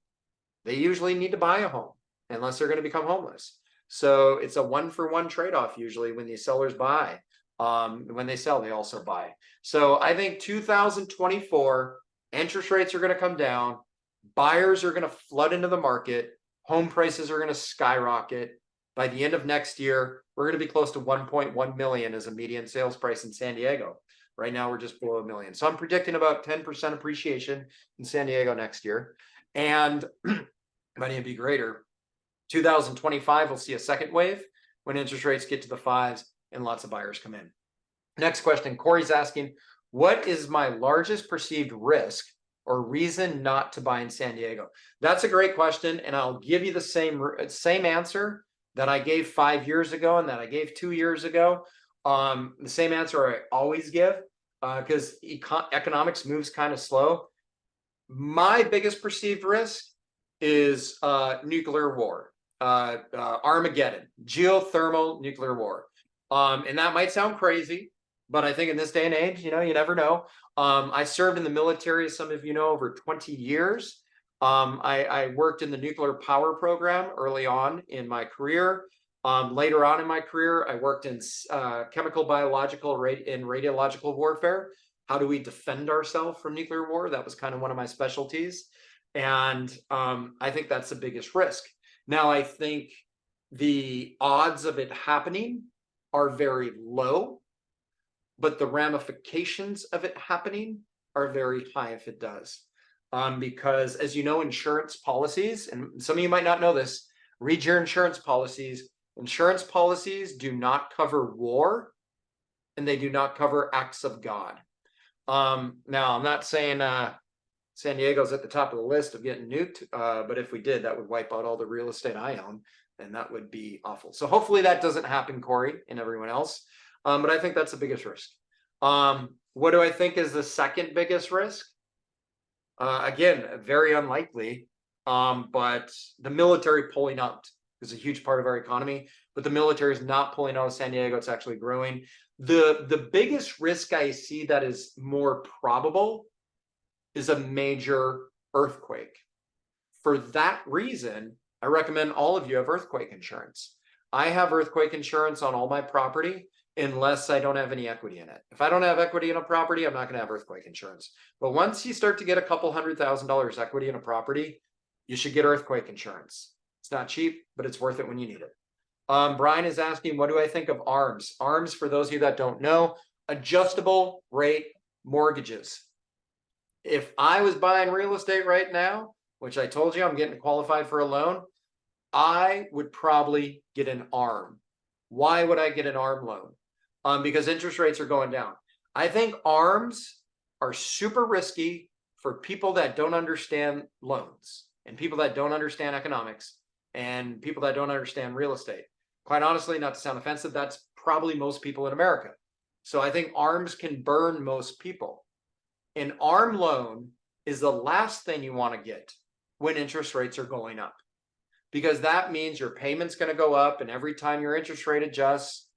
they usually need to buy a home unless they're going to become homeless. So it's a 1-for-1 trade-off usually when these sellers buy. When they sell, they also buy. So I think 2024, interest rates are going to come down. Buyers are going to flood into the market. Home prices are going to skyrocket. By the end of next year, we're going to be close to 1.1 million as a median sales price in San Diego. Right now, we're just below $1 million. So I'm predicting about 10% appreciation in San Diego next year. And might even be greater. 2025, we'll see a second wave when interest rates get to the 5s and lots of buyers come in. Next question, Corey's asking, what is my largest perceived risk or reason not to buy in San Diego? That's a great question, and I'll give you the same answer that I gave 5 years ago and that I gave 2 years ago. The same answer I always give because economics moves kind of slow. My biggest perceived risk is nuclear war, Armageddon, geothermal nuclear war. And that might sound crazy, but I think in this day and age, you know, you never know. I served in the military, as some of you know, over 20 years. I worked in the nuclear power program early on in my career. Later on in my career, I worked in chemical, biological, and radiological warfare. How do we defend ourselves from nuclear war? That was kind of one of my specialties. And I think that's the biggest risk. Now, I think the odds of it happening are very low, but the ramifications of it happening are very high if it does. Because as you know, insurance policies, and some of you might not know this, read your insurance policies. Insurance policies do not cover war, and they do not cover acts of God. Now, I'm not saying San Diego's at the top of the list of getting nuked, but if we did, that would wipe out all the real estate I own, and that would be awful. So hopefully that doesn't happen, Corey and everyone else. But I think that's the biggest risk. What do I think is the second biggest risk? Again, very unlikely, but the military pulling out is a huge part of our economy, but the military is not pulling out of San Diego. It's actually growing. The biggest risk I see that is more probable is a major earthquake. For that reason, I recommend all of you have earthquake insurance. I have earthquake insurance on all my property unless I don't have any equity in it. If I don't have equity in a property, I'm not going to have earthquake insurance. But once you start to get a couple $100,000 equity in a property, you should get earthquake insurance. It's not cheap, but it's worth it when you need it. Brian is asking, what do I think of ARMs? ARMs, for those of you that don't know, adjustable rate mortgages. If I was buying real estate right now, which I told you I'm getting qualified for a loan, I would probably get an ARM. Why would I get an ARM loan? Because interest rates are going down. I think ARMs are super risky for people that don't understand loans and people that don't understand economics and people that don't understand real estate. Quite honestly, not to sound offensive, that's probably most people in America. So I think ARMs can burn most people. An ARM loan is the last thing you want to get when interest rates are going up, because that means your payment's going to go up, and every time your interest rate adjusts,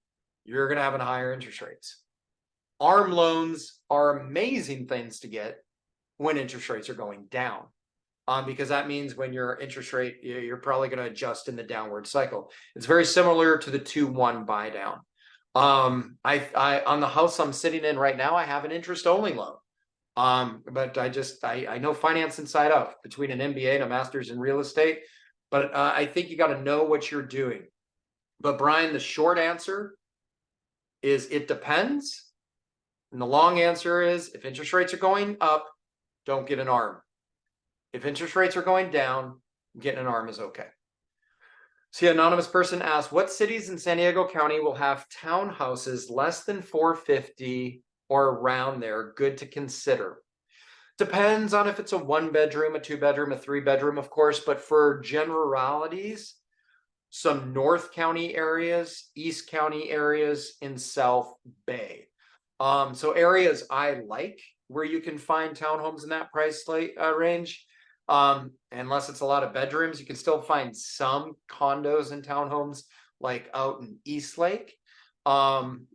you're going to have higher interest rates. ARM loans are amazing things to get when interest rates are going down, because that means when your interest rate, you're probably going to adjust in the downward cycle. It's very similar to the 2-1 buy down. I on the house I'm sitting in right now, I have an interest only loan. But I know finance inside out between an MBA and a master's in real estate, but I think you got to know what you're doing. But Brian, the short answer is it depends. And the long answer is if interest rates are going up, don't get an ARM. If interest rates are going down, getting an ARM is okay. See, anonymous person asks, what cities in San Diego County will have townhouses less than 450 or around there, good to consider? Depends on if it's a 1-bedroom, a 2-bedroom, a 3-bedroom, of course, but for generalities, some North County areas, East County areas, in South Bay. So areas I like where you can find townhomes in that price range. Unless it's a lot of bedrooms, you can still find some condos and townhomes like out in Eastlake, and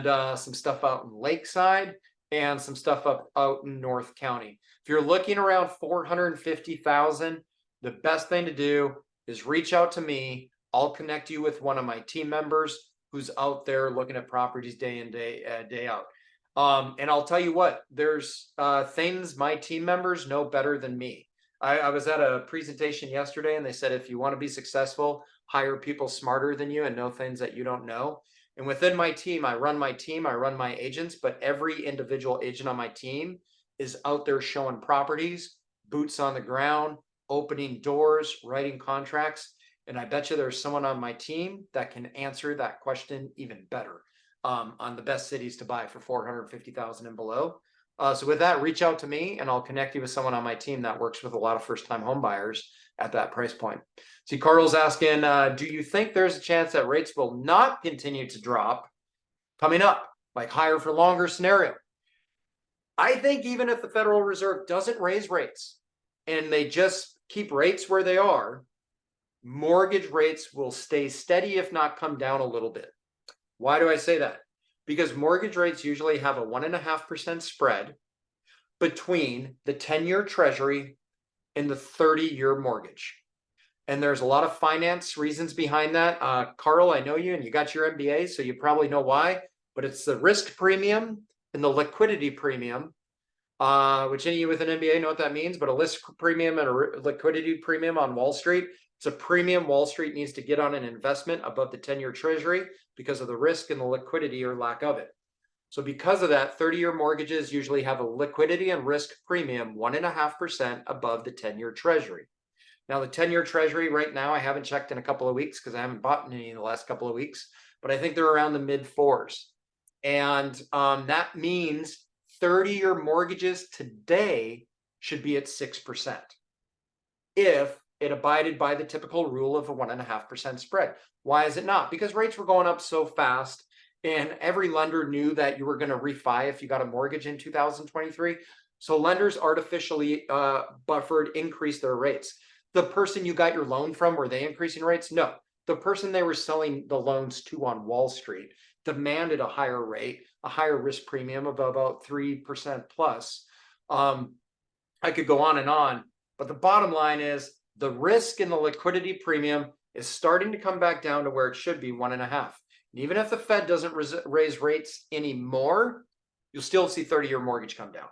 some stuff out in Lakeside, and some stuff out in North County. If you're looking around 450,000, the best thing to do is reach out to me. I'll connect you with one of my team members who's out there looking at properties day in, day out. And I'll tell you what, there's things my team members know better than me. I was at a presentation yesterday, and they said, if you want to be successful, hire people smarter than you and know things that you don't know. And within my team, I run my agents, but every individual agent on my team is out there showing properties, boots on the ground, opening doors, writing contracts. And I bet you there's someone on my team that can answer that question even better, on the best cities to buy for 450,000 and below. So with that, reach out to me and I'll connect you with someone on my team that works with a lot of first-time home buyers at that price point. See, Carl's asking, do you think there's a chance that rates will not continue to drop coming up, like higher for longer scenario? I think even if the Federal Reserve doesn't raise rates and they just keep rates where they are, mortgage rates will stay steady, if not come down a little bit. Why do I say that? Because mortgage rates usually have a 1.5% spread between the 10-year treasury and the 30-year mortgage. And there's a lot of finance reasons behind that. Carl, I know you and you got your MBA, so you probably know why, but it's the risk premium and the liquidity premium, which any of you with an MBA know what that means, but a risk premium and a liquidity premium on Wall Street It's a premium Wall Street needs to get on an investment above the 10-year treasury because of the risk and the liquidity or lack of it. So because of that, 30-year mortgages usually have a liquidity and risk premium 1.5% above the 10-year treasury. Now, the 10-year treasury right now, I haven't checked in a couple of weeks because I haven't bought any in the last couple of weeks, but I think they're around the mid fours. And that means 30-year mortgages today should be at 6% if it abided by the typical rule of a 1.5% spread. Why is it not? Because rates were going up so fast, and every lender knew that you were going to refi if you got a mortgage in 2023. So lenders artificially buffered, increased their rates. The person you got your loan from, were they increasing rates? No. The person they were selling the loans to on Wall Street demanded a higher rate, a higher risk premium of about 3% plus. I could go on, but the bottom line is the risk and the liquidity premium is starting to come back down to where it should be, 1.5. And even if the Fed doesn't raise rates anymore, you'll still see 30-year mortgage come down.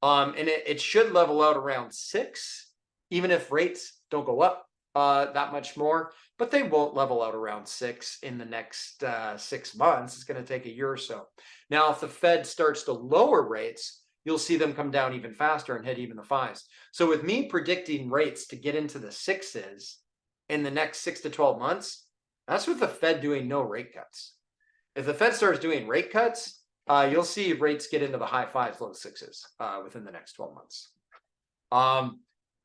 And it should level out around 6, even if rates don't go up that much more, but they won't level out around 6 in the next 6 months. It's going to take a year or so. Now, if the Fed starts to lower rates, you'll see them come down even faster and hit even the 5s. So with me predicting rates to get into the 6s in the next 6 to 12 months, that's with the Fed doing no rate cuts. If the Fed starts doing rate cuts, you'll see rates get into the high 5s, low 6s within the next 12 months.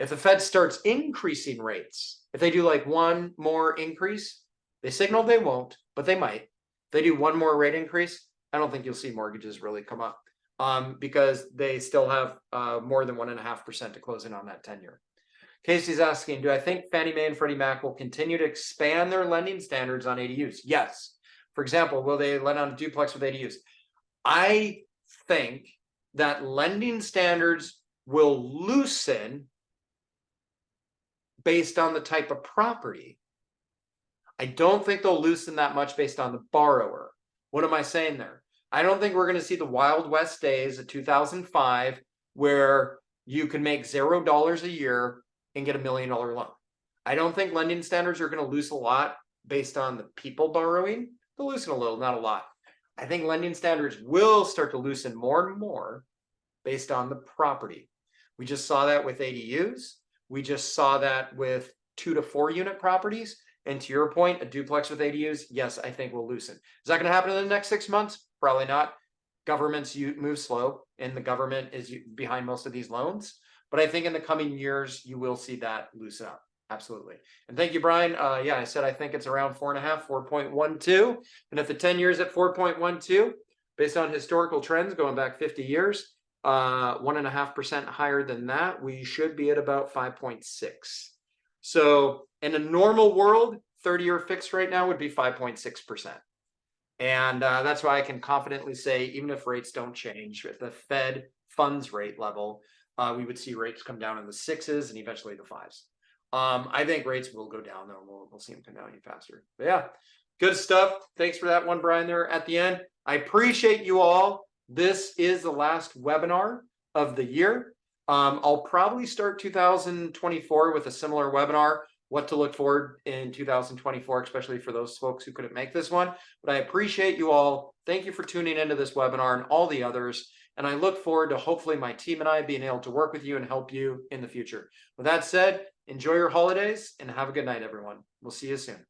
If the Fed starts increasing rates, if they do like one more increase, they signaled they won't, but they might. If they do one more rate increase, I don't think you'll see mortgages really come up because they still have more than 1.5% to close in on that 10-year. Casey's asking, do I think Fannie Mae and Freddie Mac will continue to expand their lending standards on ADUs? Yes. For example, will they lend on a duplex with ADUs? I think that lending standards will loosen based on the type of property. I don't think they'll loosen that much based on the borrower. What am I saying there? I don't think we're going to see the Wild West days of 2005 where you can make $0 a year and get $1 million loan. I don't think lending standards are going to loosen a lot based on the people borrowing. They'll loosen a little, not a lot. I think lending standards will start to loosen more and more based on the property. We just saw that with ADUs. We just saw that with 2 to 4 unit properties. And to your point, a duplex with ADUs, yes, I think will loosen. Is that going to happen in the next 6 months? Probably not. Governments move slow, and the government is behind most of these loans. But I think in the coming years, you will see that loosen up. Absolutely. And thank you, Brian. Yeah, I said I think it's around 4.5, 4.12. And if the 10 years at 4.12, based on historical trends going back 50 years, 1.5% higher than that, we should be at about 5.6. So in a normal world, 30-year fixed right now would be 5.6%. And that's why I can confidently say, even if rates don't change, at the Fed funds rate level, we would see rates come down in the 6s and eventually the 5s. I think rates will go down, though. We'll see them come down even faster. But yeah, good stuff. Thanks for that one, Brian, there at the end. I appreciate you all. This is the last webinar of the year. I'll probably start 2024 with a similar webinar, what to look forward in 2024, especially for those folks who couldn't make this one. But I appreciate you all. Thank you for tuning into this webinar and all the others. And I look forward to hopefully my team and I being able to work with you and help you in the future. With that said, enjoy your holidays and have a good night, everyone. We'll see you soon.